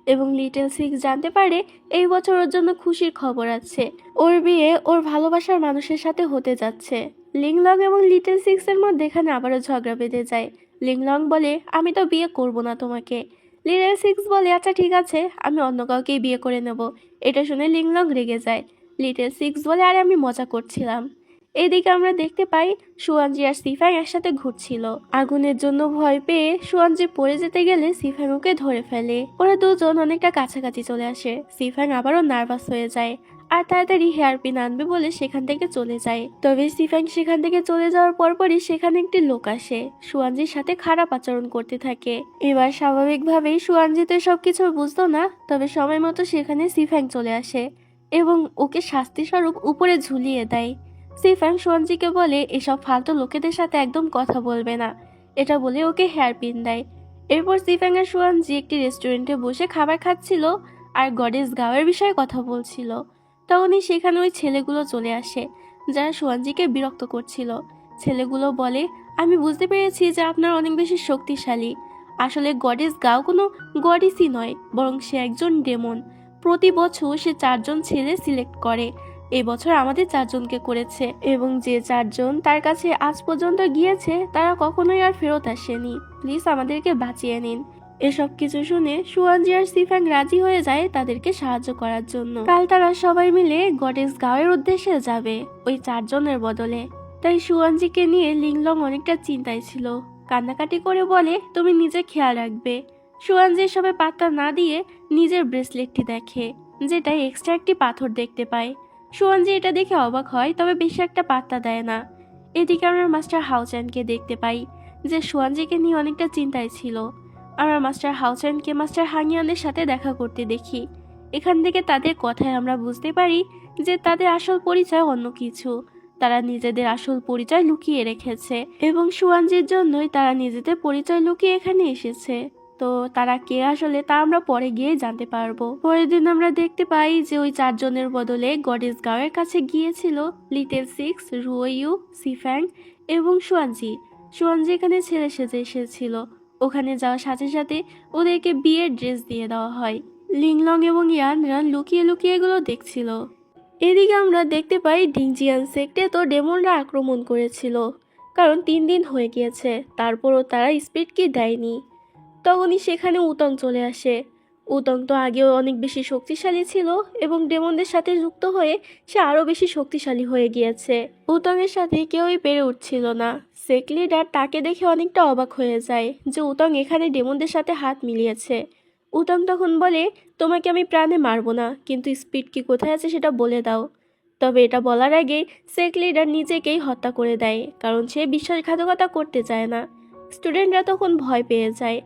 এবং লিটল সিক্স জানতে পারে এই বছর ওর জন্য খুশির খবর আছে। ওর বিয়ে ওর ভালোবাসার মানুষের সাথে হতে যাচ্ছে। লিংলং এবং লিটল সিক্সের মধ্যে এখানে আবারও ঝগড়া বেঁধে যায়। লিংলং বলে আমি তো বিয়ে করব না তোমাকে। লিটল সিক্স বলে আচ্ছা ঠিক আছে, আমি অন্য কাউকেই বিয়ে করে নেব। এটা শুনে লিংলং রেগে যায়। লিটল সিক্স বলে আরে আমি মজা করছিলাম। এদিকে আমরা দেখতে পাই সুয়ানজি আর সিফাং একসাথে ঘুরছিল। আগুনের জন্য ভয় পেয়ে সুয়ানজি পড়ে যেতে গেলে সিফাং ওকে ধরে ফেলে। ওরা দুজন অনেকটা কাছাকাছি চলে আসে। সিফাং আবারও নার্ভাস হয়ে যায় আর তাড়াতাড়ি হেয়ারপিন আনবে বলে সেখান থেকে চলে যায়। তবে সিফাং সেখান থেকে চলে যাওয়ার পরপরই সেখানে একটি লোক আসে, সুয়ানজির সাথে খারাপ আচরণ করতে থাকে। এবার স্বাভাবিকভাবেই সুয়ানজি তো সবকিছু বুঝতো না, তবে সময় মতো সেখানে সিফাং চলে আসে এবং ওকে শাস্তি স্বরূপ উপরে ঝুলিয়ে দেয়। সিফাং সুয়ানজিকে বলে এসব ফালতু লোকেদের সাথে একদম কথা বলবে না, এটা বলে ওকে হেয়ারপিন দেয়। এরপর সিফাং আর সুয়ানজি একটি রেস্টুরেন্টে বসে খাবার খাচ্ছিল আর গডেস গাওয়ের বিষয়ে কথা বলছিল। তখনই সেখানে ওই ছেলেগুলো চলে আসে যারা সুয়ানজিকে বিরক্ত করছিল। ছেলেগুলো বলে আমি বুঝতে পেরেছি যে আপনার অনেক বেশি শক্তিশালী। আসলে গডেস গাও কোনো গডেসই নয়, বরং সে একজন ডেমন। প্রতি বছর সে 4জন ছেলে সিলেক্ট করে। এবছর আমাদের 4জনকে করেছে এবং যে 4জন তার কাছে আজ পর্যন্ত গিয়েছে তারা কখনোই আর ফেরত আসেনি। প্লিজ আমাদেরকে বাঁচিয়ে নিন। এসব কিছু শুনে সুয়ানজি আর সিফাং রাজি হয়ে যায় তাদেরকে সাহায্য করার জন্য। কাল তারা সবাই মিলে গডেস গাওয়ের উদ্দেশ্যে যাবে ওই 4জনের বদলে। তাই সুয়ানজিকে নিয়ে লিংলং অনেকটা চিন্তায় ছিল, কান্নাকাটি করে বলে তুমি নিজে খেয়াল রাখবে। সুয়ানজি এসবে পাত্তা না দিয়ে নিজের ব্রেসলেটটি দেখে, যেটাই এক্সট্রা একটি পাথর দেখতে পায়। সুয়ানজি এটা দেখে অবাক হয়, তবে বেশি একটা পাত্তা দেয় না। এদিকে আমরা মাস্টার হাওচ্যানকে দেখতে পাই যে সুয়ানজিকে নিয়ে অনেকটা চিন্তায় ছিল। আমরা মাস্টার হাওচ্যানকে মাস্টার হাংয়ানের সাথে দেখা করতে দেখি। এখান থেকে তাদের কথায় আমরা বুঝতে পারি যে তাদের আসল পরিচয় অন্য কিছু। তারা নিজেদের আসল পরিচয় লুকিয়ে রেখেছে এবং সুয়ানজির জন্যই তারা নিজেদের পরিচয় লুকিয়ে এখানে এসেছে। তো তারা কে আসলে তা আমরা পরে গিয়ে জানতে পারবো। পরের দিন আমরা দেখতে পাই যে ওই 4জনের বদলে গডেস গাওয়ের কাছে গিয়েছিল লিটল সিক্স, রুওইউ, সিফ্যাং এবং সুয়ানজি। সুয়ানজি এখানে ছেলে সেজে এসেছিল। ওখানে যাওয়ার সাথে সাথে ওদেরকে বিয়ের ড্রেস দিয়ে দেওয়া হয়। লিংলং এবং ইয়ানরান লুকিয়ে লুকিয়ে এগুলো দেখছিল। এদিকে আমরা দেখতে পাই ডিংজিয়ান সেক্টে তো ডেমনরা আক্রমণ করেছিল, কারণ 3 দিন হয়ে গিয়েছে, তারপরও তারা স্পিড কি দেয়নি। তখনই সেখানে উতং চলে আসে। উতং তো আগেও অনেক বেশি শক্তিশালী ছিল এবং ডেমনদের সাথে যুক্ত হয়ে সে আরো বেশি শক্তিশালী হয়ে গিয়েছে। উতংয়ের সাথে কেউই পেরে উঠছিল না। সেক লিডার তাকে দেখে অনেকটা অবাক হয়ে যায় যে উতং এখানে ডেমনদের সাথে হাত মিলিয়েছে। উতং তখন বলে তোমাকে আমি প্রাণে মারবো না, কিন্তু স্পিড কি কোথায় আছে সেটা বলে দাও। তবে এটা বলার আগে সেক লিডার নিজেকেই হত্যা করে দেয়, কারণ সে বিশ্বাসঘাতকতা করতে চায় না। স্টুডেন্টরা তখন ভয় পেয়ে যায়।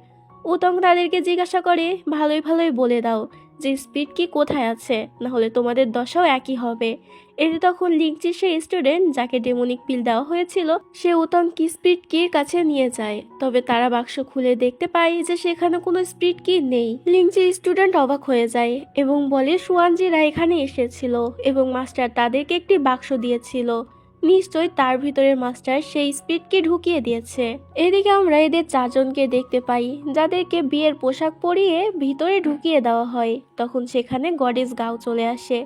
উতং তাদেরকে জিজ্ঞাসা করে ভালোই ভালোই বলে দাও যে স্পিড কি কোথায় আছে, না হলে তোমাদের দশাও একই হবে। এতে তখন লিংচির সেই স্টুডেন্ট যাকে ডেমনিক পিল দেওয়া হয়েছিল সে উতং কি স্পিড কির কাছে নিয়ে যায়। তবে তারা বাক্স খুলে দেখতে পায় যে সেখানে কোনো স্পিড কি নেই। লিংচির স্টুডেন্ট অবাক হয়ে যায় এবং বলে সুয়ানজিরা এখানে এসেছিল এবং মাস্টার তাদেরকে একটি বাক্স দিয়েছিল, নিশ্চয় তার ভিতরের মাস্টার সেই স্পিডকে ঢুকিয়ে দিয়েছে। এদিকে আমরা এদের 4জনকে দেখতে পাই যাদেরকে বিয়ের পোশাক পরিয়ে ভিতরে ঢুকিয়ে দেওয়া হয়। তখন সেখানে গডেস গাও চলে আসে।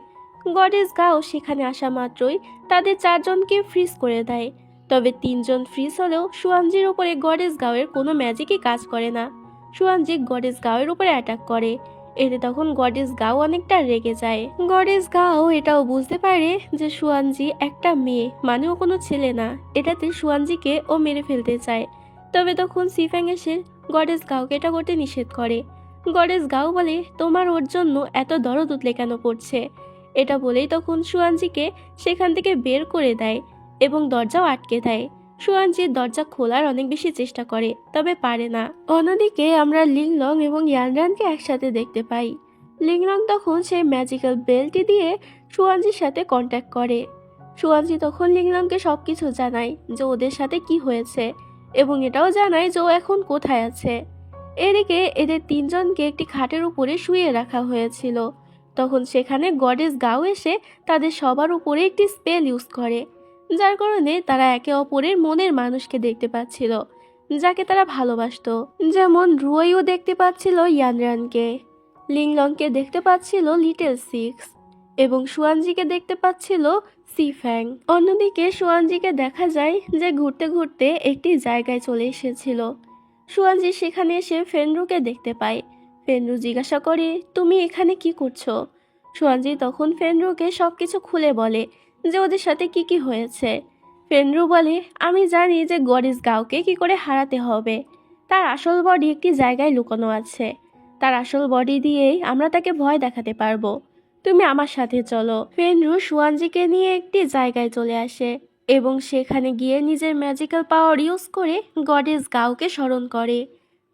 গডেস গাও সেখানে আসা মাত্রই তাদের 4জনকে ফ্রিজ করে দেয়। তবে 3জন ফ্রিজ হলেও সুয়ানজির উপরে গডেস গাওয়ের কোনো ম্যাজিকই কাজ করে না। সুয়ানজি গডেস গাওয়ের উপরে অ্যাটাক করে। এতে তখন গডেস গাও অনেকটা রেগে যায়। গডেস গাও এটাও বুঝতে পারে যে সুয়ানজি একটা মেয়ে, মানে ও কোনো ছেলে না। এটাতে সুয়ানজিকে ও মেরে ফেলতে চায়। তবে তখন সিফ্যাং এসে গডেস গাওকে এটা করতে নিষেধ করে। গডেস গাও বলে তোমার ওর জন্য এত দরদ উতলে কেন পড়ছে। এটা বলেই তখন সুয়ানজিকে সেখান থেকে বের করে দেয় এবং দরজাও আটকে দেয়। সুয়ানজির দরজা খোলার অনেক বেশি চেষ্টা করে, তবে পারে না। অন্যদিকে আমরা লিংলং এবং ইয়ানরানকে একসাথে দেখতে পাই। লিংলং তখন সেই ম্যাজিক্যাল বেলটি দিয়ে সুয়ানজির সাথে কন্ট্যাক্ট করে। সুয়ানজি তখন লিংলংকে সবকিছু জানায় যে ওদের সাথে কি হয়েছে এবং এটাও জানায় যে ও এখন কোথায় আছে। এদিকে এদের 3জনকে একটি খাটের উপরে শুইয়ে রাখা হয়েছিল। তখন সেখানে গডেস গাও এসে তাদের সবার উপরে একটি স্পেল ইউজ করে, যার কারণে তারা একে অপরের মনের মানুষকে দেখতে পাচ্ছিল যাকে তারা ভালোবাসতো। যেমন রুওইও দেখতে পাচ্ছিল ইয়ানরানকে, লিংলংকে দেখতে পাচ্ছিল লিটল সিক্স এবং সুয়ানজিকে দেখতে পাচ্ছিল সিফ্যাং। অন্যদিকে সুয়ানজিকে দেখা যায় যে ঘুরতে ঘুরতে একটি জায়গায় চলে এসেছিল। সুয়ানজি সেখানে এসে ফেনরুকে দেখতে পায়। ফেনরু জিজ্ঞাসা করে, তুমি এখানে কি করছো? সুয়ানজি তখন ফেনরুকে সবকিছু খুলে বলে যে ওদের সাথে কি কি হয়েছে। ফেনরু বলে, আমি জানি যে গরিস গাওকে কি করে হারাতে হবে। তার আসল বডি একটি জায়গায় লুকানো আছে। তার আসল বডি দিয়েই আমরা তাকে ভয় দেখাতে পারবো। তুমি আমার সাথে চলো। ফেনরু সুয়ানজিকে নিয়ে একটি জায়গায় চলে আসে এবং সেখানে গিয়ে নিজের ম্যাজিক্যাল পাওয়ার ইউজ করে গডেস গাওকে স্মরণ করে।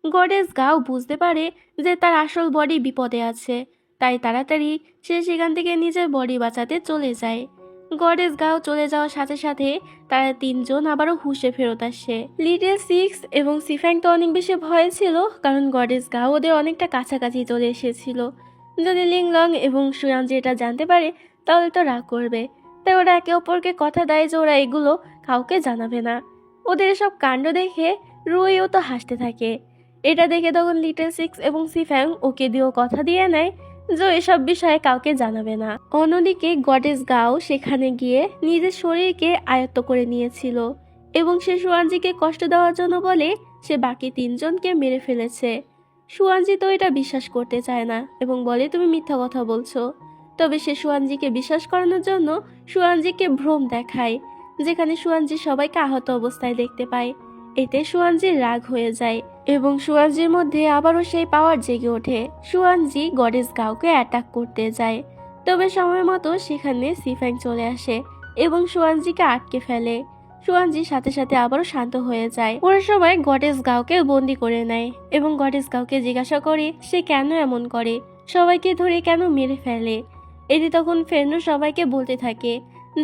গডেস গাও বুঝতে পারে যে তার আসল বডি বিপদে আছে, তাই তাড়াতাড়ি সে সেখান থেকে নিজের বডি বাঁচাতে চলে যায়। গডেস গাও চলে যাওয়ার সাথে সাথে তারা তিনজন আবারও হুঁশে ফেরত আসে। লিটল সিক্স এবং সিফ্যাং তো অনেক বেশি ভয় ছিল, কারণ গডেস গাও ওদের অনেকটা কাছাকাছি চলে এসেছিল। যদি লিংলং এবং সুয়ানজি এটা জানতে পারে তাহলে তো রাগ করবে, তাই ওরা একে অপরকে কথা দেয় যে ওরা এগুলো কাউকে জানাবে না। ওদের এসব কাণ্ড দেখে রুইও তো হাসতে থাকে। এটা দেখে তখন লিটল সিক্স এবং সিফ্যাং ওকে দিয়েও কথা দিয়ে নেয় যে এসব বিষয়ে কাউকে জানাবে না। অন্যদিকে গডেস গাও সেখানে গিয়ে নিজের শরীরকে আয়ত্ত করে নিয়েছিল এবং সে সুয়ানজিকে কষ্ট দেওয়ার জন্য বলে সে বাকি তিনজনকে মেরে ফেলেছে। সুয়ানজি তো এটা বিশ্বাস করতে চায় না এবং বলে তুমি মিথ্যা কথা বলছো। তবে সে সুয়ানজিকে বিশ্বাস করানোর জন্য সুয়ানজিকে ভ্রম দেখায়, যেখানে সুয়ানজি সবাইকে আহত অবস্থায় দেখতে পায়। এতে সুয়ানজির রাগ হয়ে যায় এবং সুয়ানজির মধ্যে আবারও সেই পাওয়ার জেগে ওঠে। সুয়ানজি গডেস গাওকে অ্যাটাক করতে যায়, তবে সময় মতো সেখানে সিফ্যাং চলে আসে এবং সুয়ানজিকে আটকে ফেলে। সুয়ানজি সাথে সাথে আবারও শান্ত হয়ে যায়। ওরা সবাই গডেস গাওকে বন্দি করে নেয় এবং গডেস গাওকে জিজ্ঞাসা করে সে কেন এমন করে, সবাইকে ধরে কেন মেরে ফেলে। এতে তখন ফেনরু সবাইকে বলতে থাকে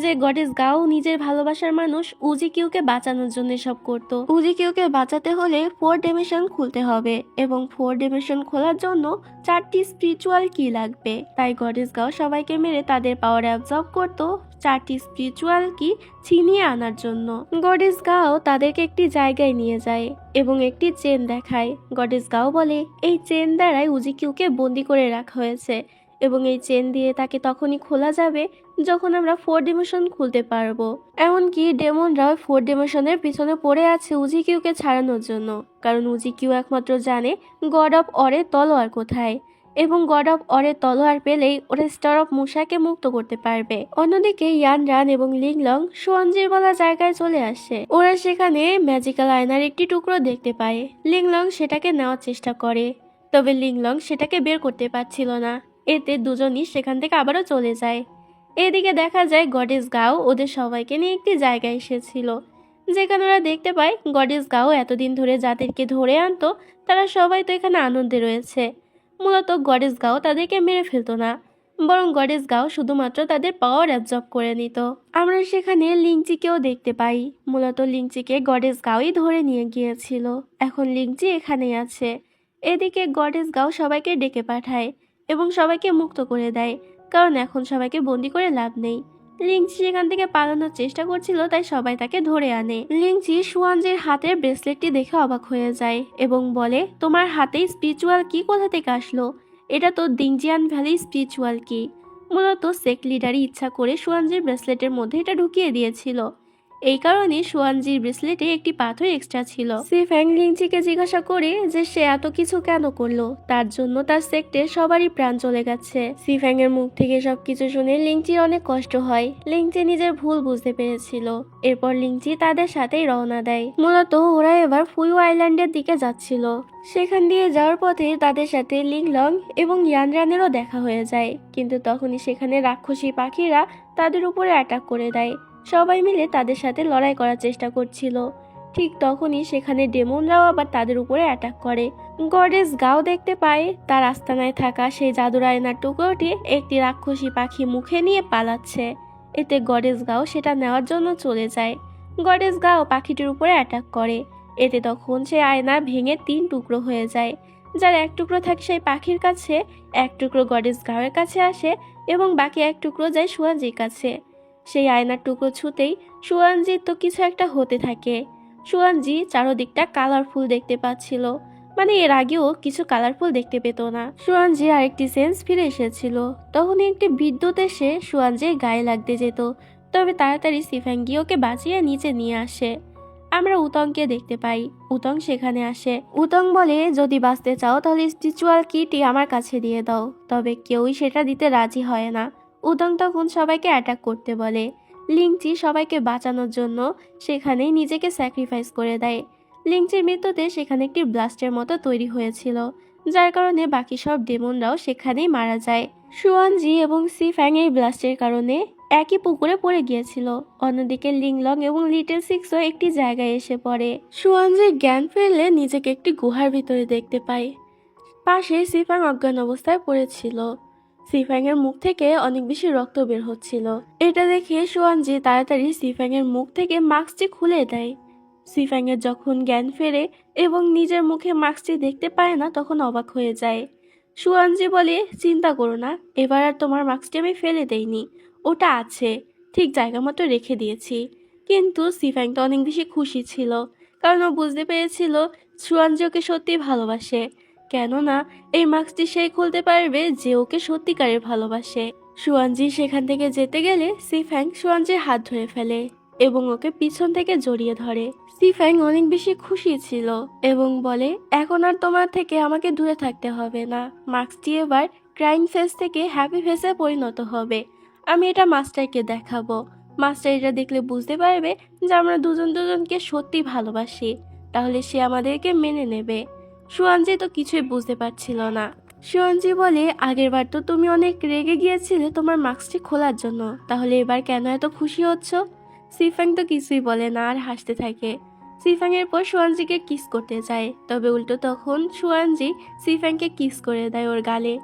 যে গডেস গাও নিজের ভালোবাসার মানুষ উজিকিউকে বাঁচানোর জন্য সব করত। উজিকিউকে বাঁচাতে হলে 4 ডিমেনশন খুলতে হবে এবং 4 ডিমেনশন খোলার জন্য 4টি স্পিরিচুয়াল কি লাগবে। তাই গডেস গাও সবাইকে মেরে তাদের পাওয়ার অ্যাবজর্ব করত 4টি স্পিরিচুয়াল কি ছিনিয়ে আনার জন্য। গডেস গাও তাদেরকে একটি জায়গায় নিয়ে যায় এবং একটি চেন দেখায়। গডেস গাও বলে এই চেন দ্বারাই উজিকিউকে বন্দি করে রাখা হয়েছে এবং এই চেন দিয়ে তাকে তখনই খোলা যাবে যখন আমরা 4 ডিমেনশন খুলতে পারবো। এমনকি ডেমনরাও 4 ডিমেনশনের পিছনে পড়ে আছে উজিকিউকে ছাড়ানোর জন্য, কারণ উজিকিউ একমাত্র জানে গড অফ অরের তলোয়ার কোথায় এবং গড অফ অরের তলোয়ার পেলেই ওরা স্টার অফ মুসাকে মুক্ত করতে পারবে। অন্যদিকে ইয়ানরান এবং লিংলং সুয়ানজির বলা জায়গায় চলে আসে। ওরা সেখানে ম্যাজিক্যাল আয়নার একটি টুকরো দেখতে পায়। লিংলং সেটাকে নেওয়ার চেষ্টা করে, তবে লিংলং সেটাকে বের করতে পারছিল না। এতে দুজনই সেখান থেকে আবারও চলে যায়। এদিকে দেখা যায় গডেস গাও ওদের সবাইকে নিয়ে একটি জায়গায় এসেছিল, যেখানে ওরা দেখতে পায় গডেস গাও এতদিন ধরে যাদেরকে ধরে আনতো তারা সবাই তো এখানে আনন্দে রয়েছে। মূলত গডেস গাও তাদেরকে মেরে ফেলতো না, বরং গডেস গাও শুধুমাত্র তাদের পাওয়ার অ্যাবজর্ব করে নিত। আমরা সেখানে লিংচিকেও দেখতে পাই। মূলত লিংচিকে গডেস গাওই ধরে নিয়ে গিয়েছিল। এখন লিংচি এখানেই আছে। এদিকে গডেস গাও সবাইকে ডেকে পাঠায় এবং সবাইকে মুক্ত করে দেয়, কারণ এখন সবাইকে বন্দি করে লাভ নেই। লিংচি সেখান থেকে পালানোর চেষ্টা করছিল, তাই সবাই তাকে ধরে আনে। লিংচি সুয়ানজির হাতের ব্রেসলেটটি দেখে অবাক হয়ে যায় এবং বলে তোমার হাতেই স্পিরিচুয়াল কি কোথা থেকে আসলো? এটা তো দিংজিয়ান ভ্যালি স্পিরিচুয়াল কি। মূলত সেক লিডারই ইচ্ছা করে সুয়ানজির ব্রেসলেটের মধ্যে এটা ঢুকিয়ে দিয়েছিল। এই কারণে সুয়ানজির ব্রেসলেটে একটি পাথর এক্সট্রা ছিল। সিফ্যাং লিংচিকে জিজ্ঞাসা করে যে সে এত কিছু কেন করলো, তার জন্য তার সেক্টে সবারই প্রাণ চলে গেছে। সিফ্যাং এর মুখ থেকে সবকিছু শুনে লিংচির অনেক কষ্ট হয়। লিংচি নিজের ভুল বুঝতে পেরেছিল। এরপর লিংচি তাদের সাথেই রওনা দেয়। মূলত ওরা এবার ফুইউ আইল্যান্ডের দিকে যাচ্ছিল। সেখান দিয়ে যাওয়ার পথে তাদের সাথে লিংলং এবং ইয়ানরানেরও দেখা হয়ে যায়, কিন্তু তখনই সেখানে রাক্ষসী পাখিরা তাদের উপরে অ্যাটাক করে দেয়। সবাই মিলে তাদের সাথে লড়াই করার চেষ্টা করছিল। ঠিক তখনই সেখানে ডেমনরাও আবার তাদের উপরে অ্যাটাক করে। গডেস গাও দেখতে পায় তার আস্তানায় থাকা সেই জাদুর আয়নার টুকরোটি একটি রাক্ষসী পাখি মুখে নিয়ে পালাচ্ছে। এতে গডেস গাও সেটা নেওয়ার জন্য চলে যায়। গডেস গাও পাখিটির উপরে অ্যাটাক করে। এতে তখন সেই আয়না ভেঙে 3 টুকরো হয়ে যায়। যার এক টুকরো থাকে সেই পাখির কাছে, এক টুকরো গডেস গাওয়ের কাছে আসে এবং বাকি এক টুকরো যায় সুয়ানজির কাছে। সেই আয়নার টুকরো ছুতেই সুয়ানজির তো কিছু একটা হতে থাকে। সুয়ানজি চারদিকটা কালারফুল দেখতে পাচ্ছিল, মানে এর আগেও কিছু কালারফুল দেখতে পেত না। সুয়ানজির আরেকটি সেন্স ফিরে এসেছিল। তখন একটি বিদ্যুৎ এসে সুয়ানজির গায়ে লাগতে যেত, তবে তাড়াতাড়ি সিফ্যাং গিয়ে ওকে বাঁচিয়ে নিচে নিয়ে আসে। আমরা উতংকে দেখতে পাই। উতং সেখানে আসে। উতং বলে, যদি বাঁচতে চাও তাহলে স্পিরিচুয়াল কিটি আমার কাছে দিয়ে দাও। তবে কেউই সেটা দিতে রাজি হয় না। উতং তখন সবাইকে অ্যাটাক করতে বলে। লিংচি সবাইকে বাঁচানোর জন্য সেখানেই নিজেকে স্যাক্রিফাইস করে দেয়। লিংচির মৃত্যুতে সেখানে একটি ব্লাস্টের মতো তৈরি হয়েছিল, যার কারণে বাকি সব ডেমনরাও সেখানেই মারা যায়। সুয়ানজি এবং সিফ্যাং এই ব্লাস্টের কারণে একই পুকুরে পড়ে গিয়েছিল। অন্যদিকে লিংলং এবং লিটল সিক্সও একটি জায়গায় এসে পড়ে। সুয়ানজির জ্ঞান ফিরলে নিজেকে একটি গুহার ভিতরে দেখতে পায়। পাশে সিফ্যাং অজ্ঞান অবস্থায় পড়েছিল। সিফ্যাং এর মুখ থেকে অনেক বেশি রক্ত বের হচ্ছিল। এটা দেখে সুয়ানজি তাড়াতাড়ি সিফ্যাং এর মুখ থেকে মাস্কটি খুলে দেয়। সিফ্যাং এর যখন জ্ঞান ফেরে এবং নিজের মুখে মাস্কটি দেখতে পায় না, তখন অবাক হয়ে যায়। সুয়ানজি বলে, চিন্তা করো না, এবার আর তোমার মাস্কটি আমি ফেলে দেইনি, ওটা আছে, ঠিক জায়গা মতো রেখে দিয়েছি। কিন্তু সিফ্যাং তো অনেক বেশি খুশি ছিল, কারণ ও বুঝতে পেরেছিল সুয়ানজি ওকে সত্যি ভালোবাসে। কেননা এই মাস্কটি সেই খুলতে পারবে যে ওকে সত্যিকারের ভালোবাসে। সুয়ানজি সেখান থেকে যেতে গেলে সিফ্যাং সুয়ানজির হাত ধরে ফেলে এবং ওকে পিছন থেকে জড়িয়ে ধরে। সিফ্যাং অনেক বেশি খুশি ছিল এবং বলে, এখন আর তোমার থেকে আমাকে দূরে থাকতে হবে না। মাস্কটি এবার ক্রাইং ফেস থেকে হ্যাপি ফেসে পরিণত হবে। আমি এটা মাস্টারকে দেখাবো। মাস্টার এটা দেখলে বুঝতে পারবে যে আমরা দুজন দুজনকে সত্যি ভালোবাসি, তাহলে সে আমাদেরকে মেনে নেবে। সুয়ানজি তো কিছুই বুঝতে পারছিল না। সুয়ানজি বলে, আগের বার তো তুমি অনেক রেগে গিয়েছিলে তোমার মাস্কটি খোলার জন্য, তাহলে এবার কেন এত খুশি হচ্ছ? সিফ্যাং তো কিছুই বলে না আর হাসতে থাকে। সিফ্যাং এর পর সুয়ানজিকে কিস করতে যায়, তবে উল্টো তখন সুয়ানজি সিফ্যাংকে কিস করে দেয় ওর গালে।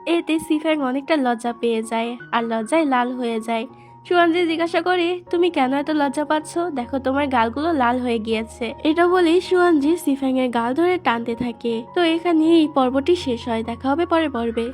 এতে সিফ্যাং অনেকটা লজ্জা পেয়ে যায় আর লজ্জায় লাল হয়ে যায়। সুয়ানজি জিজ্ঞাসা করে, তুমি কেন এত লজ্জা পাচ্ছ? দেখো তোমার গালগুলো লাল হয়ে গিয়েছে। এটা বলেই সুয়ানজি সিফ্যাং এর গাল ধরে টানতে থাকে। তো এখানে এই পর্বটি শেষ হয়। দেখা হবে পরের পর্বে।